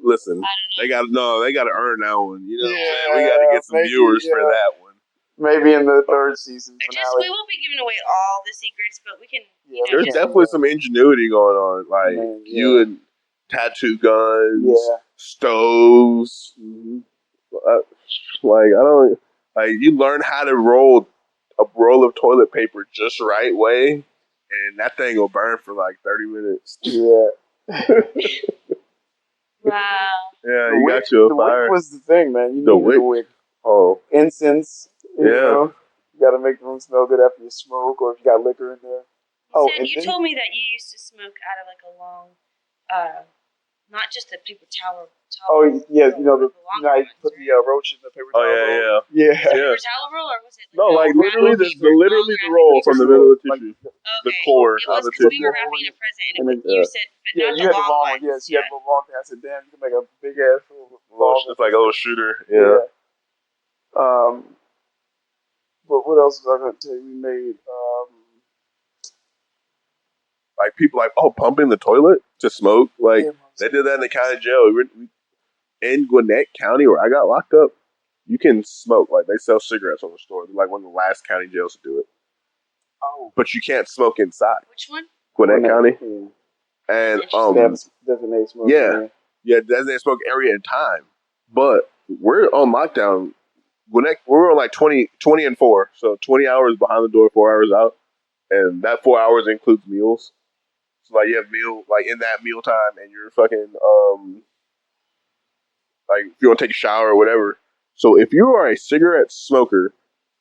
Listen, they got to earn that one. You know what I'm saying? We got to get some viewers for that one. Maybe in the third season finale. We won't be giving away all the secrets, but we can. There's definitely some ingenuity going on, like you and tattoo guns, stoves. Mm-hmm. Like I don't like you learn how to roll a roll of toilet paper just right way, and that thing will burn for like 30 minutes. Yeah. Wow. Yeah, you got your fire. The wick was the thing, man. You the needed the wick. Oh. Incense. You got to make the room smell good after you smoke, or if you got liquor in there. You told me that you used to smoke out of like a long, not just a paper towel. Oh yeah, I put the roach in the paper towel. Oh yeah. Paper towel roll, or was it? Like literally the roll from the middle of the tissue, the core of the tissue. We were wrapping a present, and you said, but not you the had long one. Yes, you had the long thing. I said, damn, you can make a big ass long. It's like a little shooter. Yeah. But what else was I going to tell you? We made like people pumping the toilet to smoke. Like they did that in the county jail. In Gwinnett County, where I got locked up, you can smoke. Like they sell cigarettes on the store. They're like one of the last county jails to do it. Oh, but you can't smoke inside. Which one? Gwinnett County. And designated smoke. Yeah, designated smoke area and time. But we're on lockdown. Gwinnett, we're on like 20 and 4, so 20 hours behind the door, 4 hours out. and that 4 hours includes meals. So like you have meal like in that meal time, and you're fucking like if you want to take a shower or whatever. So if you are a cigarette smoker,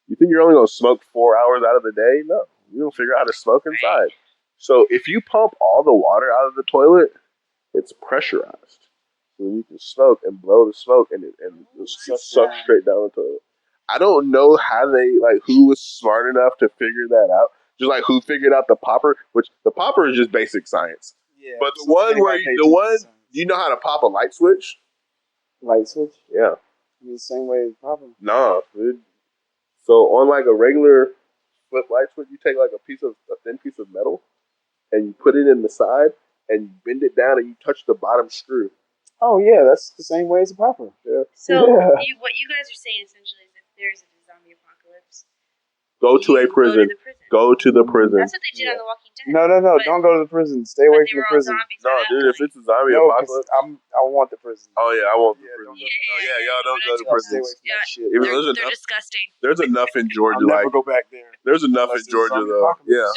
you think you're only gonna smoke 4 hours out of the day? No, you don't figure out how to smoke inside. So if you pump all the water out of the toilet, it's pressurized, so you can smoke and blow the smoke, and it just sucks straight down the toilet. I don't know how they like who was smart enough to figure that out. Just like who figured out the popper, which the popper is just basic science. Yeah, But the one where you know how to pop a light switch? Light switch? Yeah. The same way as popping? Nah, dude. So on like a regular flip light switch, you take like a thin piece of metal, and you put it in the side, and you bend it down, and you touch the bottom screw. Oh yeah, that's the same way as a popper. Yeah. So what you guys are saying essentially is if there's a zombie apocalypse, go to a prison. Go to the prison. That's what they did on The Walking Dead. No, don't go to the prison. Stay away from the prison. No, dude, if it's a zombie apocalypse, I want the prison. Oh yeah, I want the prison. Y'all don't go to prison. Stay away from that shit. They're disgusting. There's enough in Georgia. I'll never go back there. There's enough in Georgia though. Yeah,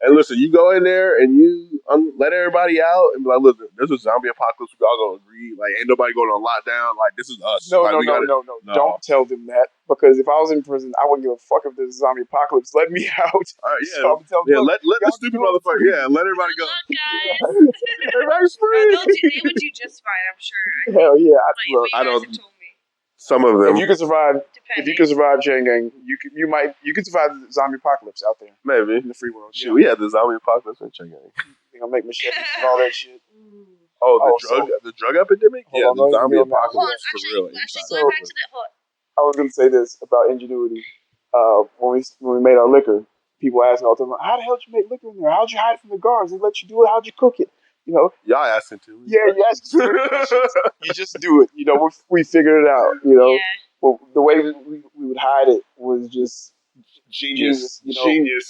and listen, you go in there and you let everybody out and be like, look, there's a zombie apocalypse. We all gonna agree. Like, ain't nobody going on lockdown. Like, this is us. No, like, no. Don't tell them that, because if I was in prison, I wouldn't give a fuck if there's a zombie apocalypse. Let me out. So I'm telling them, let the stupid motherfucker. Yeah, let everybody go. Look, guys. Everybody's free. They would do just fine, I'm sure. Hell yeah, I don't. Told me. Some of them. If you can survive chain gang, you can survive the zombie apocalypse out there. Maybe in the free world. Shit, we had the zombie apocalypse in Chain Gang. They gonna make machetes and all that shit. The drug epidemic? Yeah, the zombie apocalypse for real. Going back to I was gonna say this about ingenuity. When we made our liquor, people asking all the time, "How the hell did you make liquor in there? How'd you hide it from the guards? They let you do it. How'd you cook it?" You know, y'all asking too. Yeah, you ask questions. You just do it. You know, we figured it out. You know, well, the way we would hide it was just genius. You know, genius.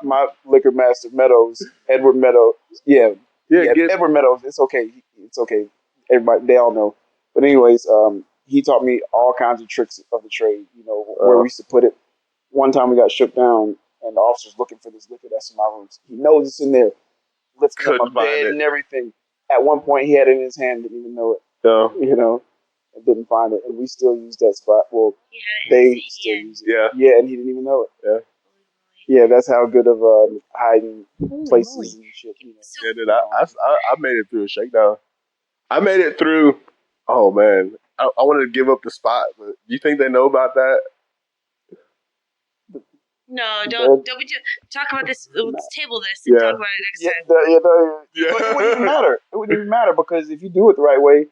My liquor master Meadows, Edward Meadows. Edward Meadows. It's okay. Everybody, they all know. But anyways, he taught me all kinds of tricks of the trade. You know, where we used to put it. One time we got shook down, and the officer's looking for this liquor that's in my room. He knows it's in there. Lifting up my bed and everything. At one point, he had it in his hand, didn't even know it. No. You know, and didn't find it, and we still use that spot. Well, they still use it. Yeah, and he didn't even know it. Yeah, that's how good of hiding places and shit. You know. Yeah, dude, I made it through a shakedown. I made it through. Oh man, I wanted to give up the spot, but do you think they know about that? No, don't we talk about this. Let's table this and talk about it next time. But it wouldn't even matter. It wouldn't even matter, because if you do it the right way,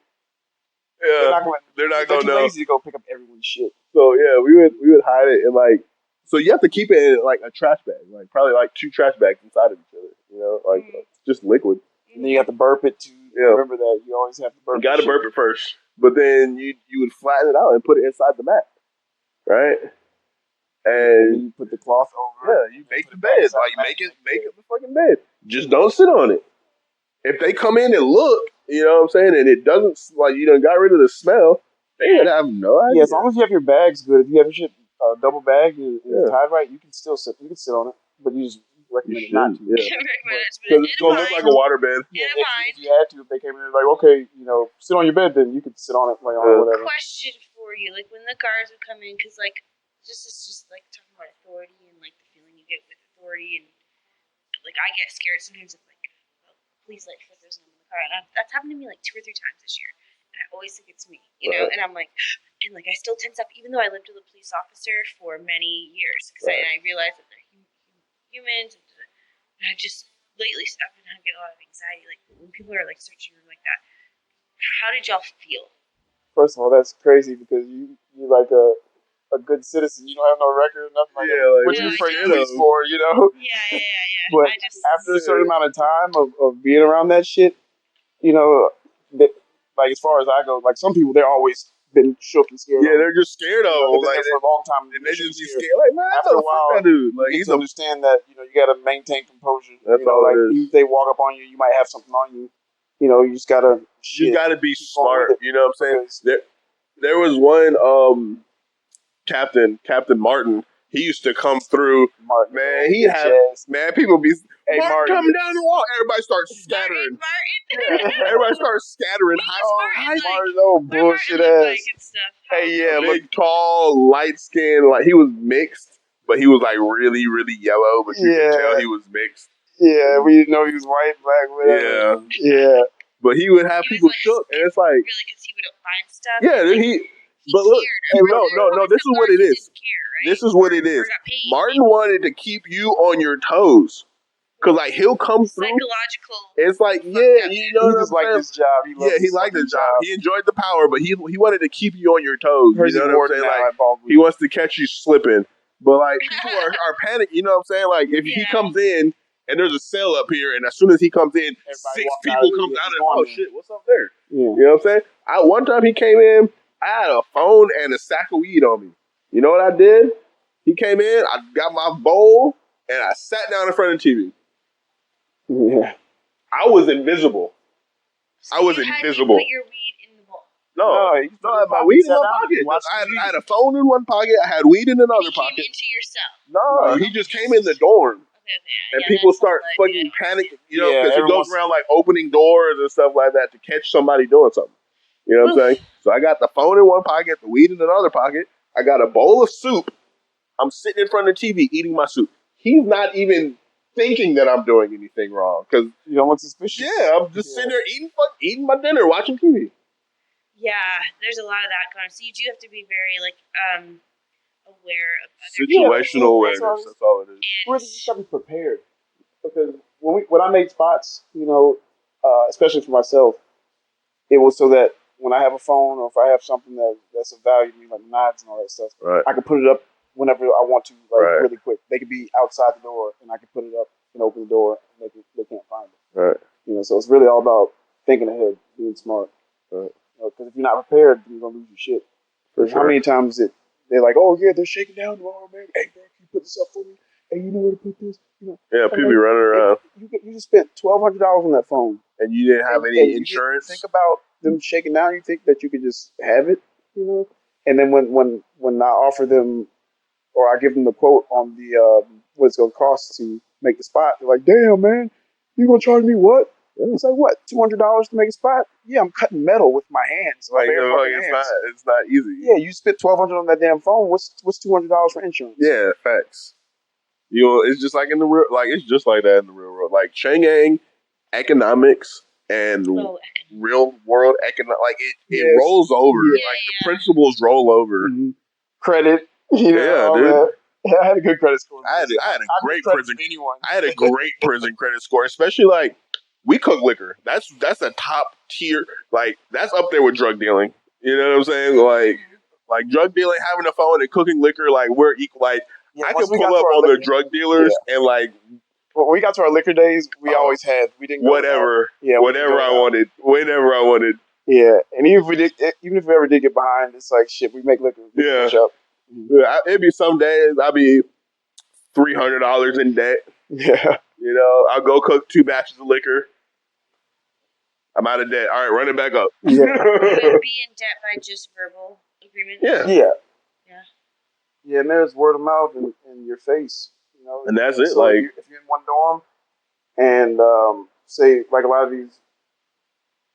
they're not going to know. Lazy to go pick up everyone's shit. So yeah, we would hide it in like. So you have to keep it in like a trash bag, like probably like 2 trash bags inside of each other. You know, like just liquid. And then you have to burp it too. Yeah. Remember that you always have to burp. You got to burp it first, but then you would flatten it out and put it inside the mat, right? And you put the cloth over. Yeah, you make the bed. Like make it the fucking bed. Just don't sit on it. If they come in and look, you know what I'm saying, and it doesn't, like, you done got rid of the smell, they would have no idea. Yeah, as long as you have your bags good. If you have your shit double bag and tied right, you can still sit. You can sit on it, but you just recommend it not to. Yeah. Because it's gonna look like a water bed. Yeah, if you had to, if they came in and like, okay, you know, sit on your bed, then you could sit on it, lay on it, whatever. Question for you, like when the guards would come in, because like this is just like talking about authority and like the feeling you get with authority, and like I get scared sometimes of like, oh, please, like, if there's no one in the car, and that's happened to me like 2 or 3 times this year, and I always think it's me, you know, and I'm like, and like I still tense up, even though I lived with a police officer for many years, because I realized that they're humans, and I just lately I've been having a lot of anxiety, like when people are like searching room like that. How did y'all feel? First of all, that's crazy, because you like a good citizen. You don't have no record or nothing like that. Like, what you afraid of police for, you know? Yeah. But after a certain amount of time of being around that shit, you know, like as far as I go, like some people, they're always been shook and scared. Yeah, they're just scared of him. Like for a long time, and they just be scared. Like, man, after a while, dude, like, you understand that, you know, you got to maintain composure. That's you know, all like it is. if they walk up on you, you might have something on you. You know, you just gotta. You gotta be smart. You know what I'm saying? There was one Captain Martin. He used to come through. Martin, Man, he had people be Martin come down the wall. Everybody starts scattering. Martin. Everybody starts scattering. Martin, old bullshit ass. Hey, yeah, big, tall, light skinned. Like he was mixed, but he was like really, really yellow. But you could tell he was mixed. Yeah, we didn't know he was white, black, whatever. Yeah. But he would have people shook, and it's like really because he would find stuff. Yeah, like, But look, cared. no. This is what it is. Care, right? This is what it is. Martin wanted to keep you on your toes. Cause like he'll come through. Psychological. It's like you know he what just I'm liked his job. He liked his job. He enjoyed the power, but he wanted to keep you on your toes. You know what I'm saying? Like he wants to catch you slipping. But like people are panicking. You know what I'm saying? Like if he comes in and there's a cell up here, and as soon as he comes in, everybody 6 people comes out and shit, what's up there? Yeah. You know what I'm saying? One time he came in, I had a phone and a sack of weed on me. You know what I did? He came in, I got my bowl, and I sat down in front of the TV. Yeah. I was invisible. You put your weed in the bowl. No, I had my weed in my pocket. I had a phone in one pocket. I had weed in another pocket. Came into your cell. No, he just came in the dorm. And people start fucking panicking, you know, because he goes around like opening doors and stuff like that to catch somebody doing something. You know what I'm saying? So I got the phone in one pocket, the weed in another pocket. I got a bowl of soup. I'm sitting in front of the TV eating my soup. He's not even thinking that I'm doing anything wrong because you don't look suspicious. Yeah, I'm just sitting there eating my dinner, watching TV. Yeah, there's a lot of that going on. So you do have to be very aware of other situational awareness. That's all it is. You just gotta be prepared because when I made spots, you know, especially for myself, it was so that when I have a phone or if I have something that's of value to me, like knives and all that stuff, I can put it up whenever I want to, really quick. They could be outside the door, and I can put it up and open the door, and they can't find it. Right. You know, so it's really all about thinking ahead, being smart. Right. Because if you're not prepared, you're gonna lose your shit. How many times they're like, oh yeah, they're shaking down tomorrow, man. Hey, bro, can you put this up for me? Hey, you know where to put this? You know, yeah, people be running around. You just spent $1,200 on that phone, and you didn't have any insurance. Think about them shaking down. You think that you could just have it, you know? And then when I offer them, or I give them the quote on the what it's gonna cost to make the spot, they're like, damn, man, you gonna charge me what? It's like, what, $200 to make a spot? Yeah, I'm cutting metal with my hands. Like it's not easy. Yeah, you spent $1,200 on that damn phone. What's $200 for insurance? Yeah, facts. You know, it's just like in the real, it's just like that in the real world. Like Chang'an economics and real world economics, it rolls over. Yeah. Like the principles roll over. Mm-hmm. Credit, dude. Yeah, I had a good credit score. I had a great prison. I had a great prison credit score, especially like we cook liquor. That's a top tier. Like that's up there with drug dealing. You know what I'm saying? Like drug dealing, having a phone, and cooking liquor. Like we're equal. Like I can pull up on the drug dealers and like. When we got to our liquor days, we always had. We didn't go whatever. Whatever I wanted. Whenever I wanted. Yeah, and even if we ever did get behind, it's like shit. We make liquor. Yeah, it'd be some days I'll be $300 in debt. Yeah, you know, I'll go cook 2 batches of liquor. I'm out of debt. All right, run it back up. Yeah. Would be in debt by just verbal agreement. Yeah. And there's word of mouth in your face, you know. And that's it. So if you're in one dorm, and say like a lot of these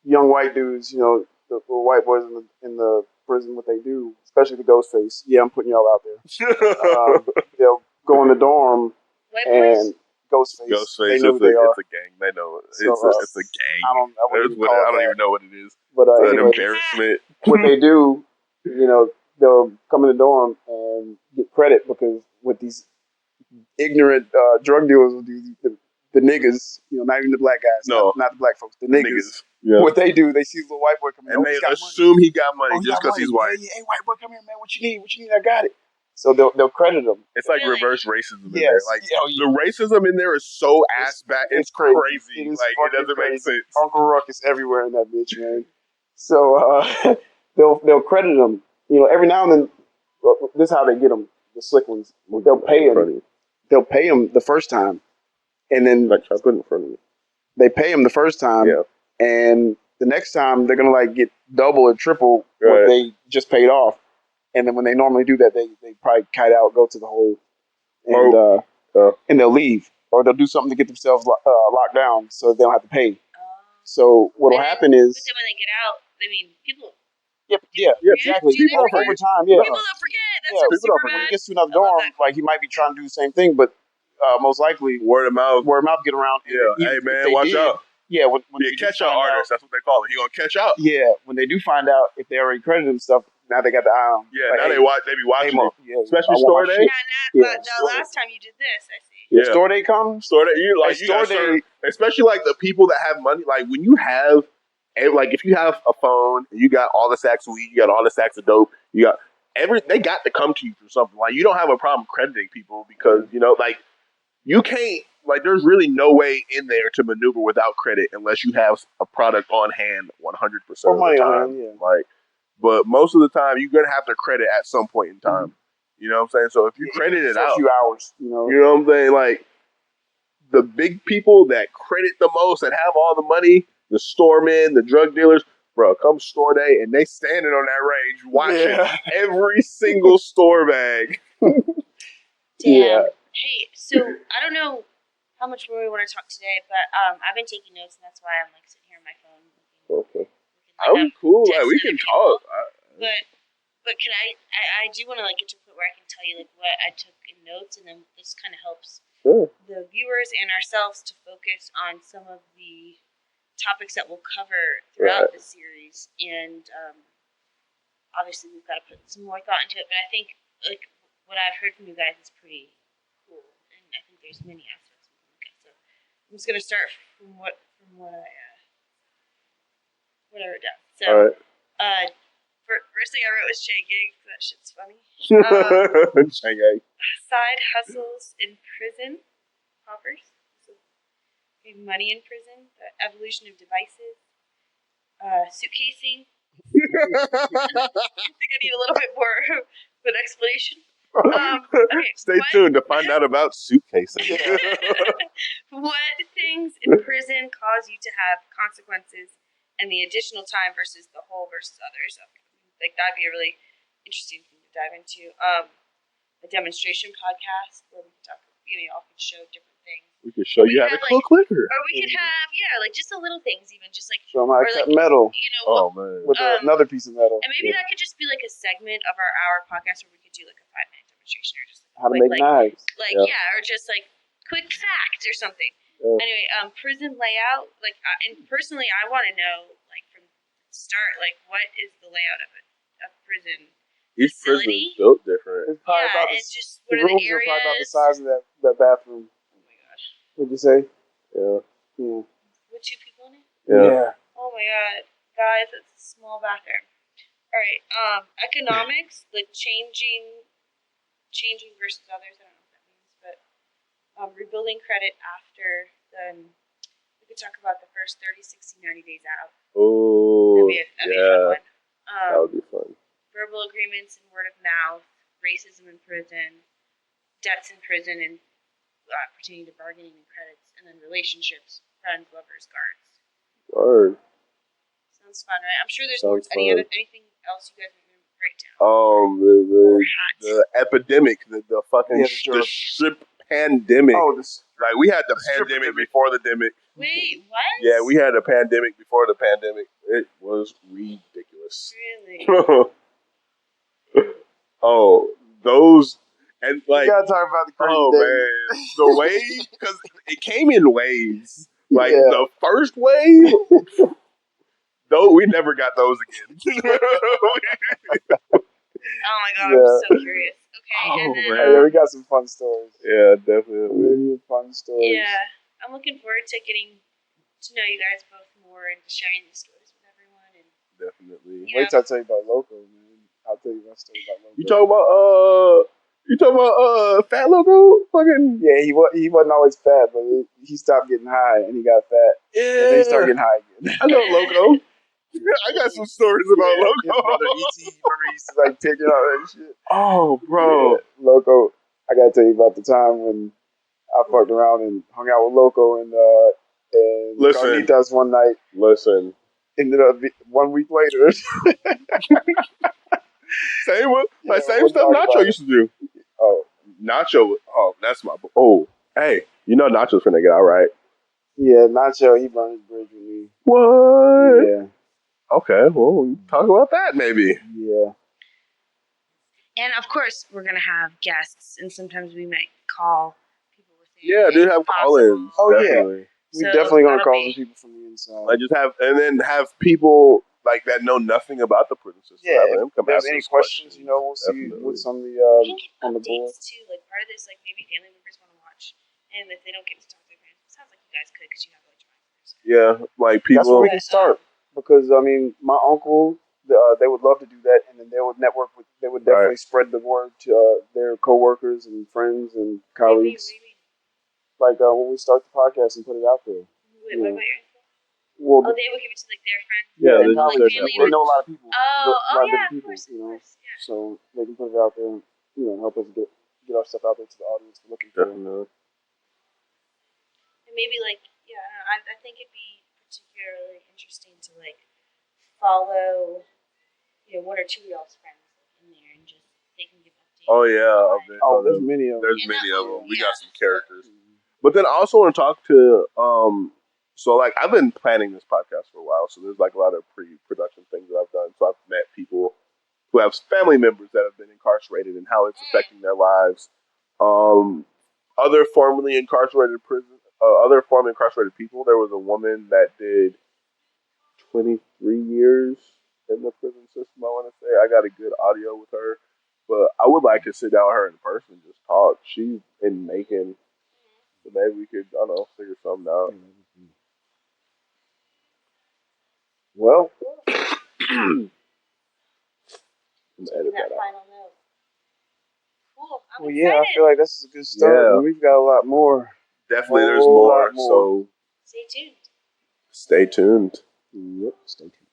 young white dudes, you know, the white boys in the prison, what they do, especially the ghost face. Yeah, I'm putting y'all out there. They'll go in the dorm and ghost face. They know who they are. It's a gang. They know it. It's a gang. I don't even know what it is. But it's anyway, an embarrassment. What they do, you know, they'll come in the dorm and get credit because what these ignorant drug dealers will do, the niggas, you know, not even the black guys, not the black folks, the niggas. Yeah. What they do, they see the little white boy come in, and they assume he got money just because he's white. Hey, white boy, come here, man. What you need? I got it. So they'll credit him. It's like reverse racism in there. Like the racism in there is so ass back. It's crazy. It doesn't make sense. Uncle Ruckus everywhere in that bitch, man. So they'll credit him. You know, every now and then. This is how they get them. The slick ones. They'll pay him. They'll pay him the first time, and then like I put in front of you. They pay him the first time, and the next time they're gonna like get double or triple what they just paid off. and then when they normally do that, they probably kite out, go to the hole, and they'll leave, or they'll do something to get themselves locked down so they don't have to pay. So what'll happen is, but then when they get out, I mean, people. Yeah, exactly. People don't Over forget. time, People don't forget. That's what's super when he bad. gets to another dorm, like he might be trying to do the same thing, but most likely Word of mouth get around. Hey man, watch out. Yeah, when Be a catch out artist. That's what they call it. He gonna catch out. Yeah, when they do find out if they already credited and stuff, now they got the eye on. Yeah, like, now they be watching you. Especially store day. The last time you did this, I see. Yeah, store day comes. Store day, you got day, especially like the people that have money. Like when you have, like if you have a phone and you got all the sacks of weed, you got all the sacks of dope, you got they got to come to you for something. Like you don't have a problem crediting people because like you can't. Like, there's really no way in there to maneuver without credit unless you have a product on hand 100% of the time. Like, but most of the time, you're gonna have to credit at some point in time. Mm-hmm. You know what I'm saying? So if you credit it out, a few hours. You know what I'm saying? Like, the big people that credit the most and have all the money, the storemen, the drug dealers, bro, come store day and they standing on that range watching every single store bag. Damn. Hey, so I don't know how much more we want to talk today, but I've been taking notes, and that's why I'm like sitting here on my phone. Okay. I'm cool. Like we can talk. But can I do want to like get to a point where I can tell you like what I took in notes, and then this kind of helps the viewers and ourselves to focus on some of the topics that we'll cover throughout the series. And obviously, we've got to put some more thought into it. But I think like what I've heard from you guys is pretty cool, and I think there's many aspects we can look at. So I'm just gonna start from what I wrote down. So, first thing I wrote was Che gigs. That shit's funny. Side hustles in prison, poppers. So, money in prison. The evolution of devices. Suitcasing. I think I need a little bit more of an explanation. Stay tuned to find out about suitcases. What things in prison cause you to have consequences and the additional time versus the whole versus others? Like that'd be a really interesting thing to dive into. A demonstration podcast where we could talk, all could show different things. We could show you how to cook liquor. Or we could have, like just the little things, even just like show them how to cut metal. Oh man, with another piece of metal. And maybe that could just be like a segment of our hour podcast where we could do like a 5-minute demonstration or just how to make knives. Like or just like quick fact or something. Yeah. Anyway, prison layout. Like, and personally, I want to know like from the start, like what is the layout of a prison? Each prison is built different. It's probably about it's just what are the areas? Are probably about the size of that bathroom. Oh my gosh. What'd you say? Yeah. With 2 people in it? Yeah. Oh my god. Guys, it's a small bathroom. Alright, economics, the changing versus others, I don't know what that means, but rebuilding credit after we could talk about the first 30, 60, 90 days out. Oh, that'd be a fun one. That would be fun. Verbal agreements and word of mouth, racism in prison, debts in prison, and pertaining to bargaining and credits, and then relationships, friends, lovers, guards. Word. Sounds fun, right? I'm sure there's more. Anything else you guys are going to write down? The epidemic, the fucking the ship pandemic. Oh, like we had the pandemic before the demic. Wait, what? Yeah, we had a pandemic before the pandemic. It was ridiculous. Really? Oh, those and like. You gotta talk about the crazy man, the wave because it came in waves. Like the first wave, though we never got those again. Oh my god, I'm so curious. Okay, and then we got some fun stories. Yeah, definitely. Really fun stories. Yeah, I'm looking forward to getting to know you guys both more and sharing these stories with everyone. And definitely. Wait till I tell you about Loco, man. I'll tell you my story about Loco. You talking about Fat Loco? Fucking he wasn't always fat, but he stopped getting high and he got fat. Yeah, and then he started getting high again. I know Loco. I got some stories about Loco. His brother E.T. Remember he used to like take it out and shit. Oh, bro, Loco. I gotta tell you about the time when I fucked around and hung out with Loco and Carnitas one night. Listen. Ended up 1 week later. Same with Yeah, same we'll stuff talk Nacho about it. used to do. Oh, Nacho. Oh, that's my. Oh, hey, you know Nacho's finna get out, right? Yeah, Nacho, he burned his bridge with me. What? Yeah. Okay, well, we can talk about that maybe. Yeah. And of course, we're gonna have guests, and sometimes we might call people with Yeah, do have call-ins. Oh, yeah. Definitely. We definitely gonna that'll call be- some people from the inside. Like and then have people like that know nothing about the prison system. Yeah, Have them if come there's ask any us questions, we'll see Definitely. what's on the We can get on the board. updates too. Like part of this, like maybe family members want to watch, and if they don't get to talk to their parents, it sounds like you guys could because you have like drivers. Yeah, like That's where people. we can start because my uncle, they would love to do that, and then they would network with. They would definitely spread the word to their coworkers and friends and colleagues. Like when we start the podcast and put it out there. Wait, what about your uncle? Well, they would give it to like their friends. Yeah, and they colleagues. just family They know a lot of people. Oh, a lot of yeah, different of people, course, yeah. So they can put it out there and help us get our stuff out there to the audience we're looking for. Definitely. And maybe like I don't know. I think it'd be particularly interesting to like follow one or two of y'all's friends in there and just they can give updates. Oh yeah. There's many of them. There's many of them. We got some characters. But then I also want to talk to so like I've been planning this podcast for a while, so there's like a lot of pre-production things that I've done. So I've met people who have family members that have been incarcerated and how it's affecting their lives. Other formerly incarcerated people. There was a woman that did 23 years in the prison system. I want to say I got a good audio with her, but I would like to sit down with her in person and just talk. She's in Macon, so maybe we could figure something out. Well, Edit that out. Final note. Cool. I'm yeah, I excited. feel like this is a good start. Yeah. And we've got a lot more. Definitely, there's more. So Stay tuned. stay tuned. Yep, stay tuned.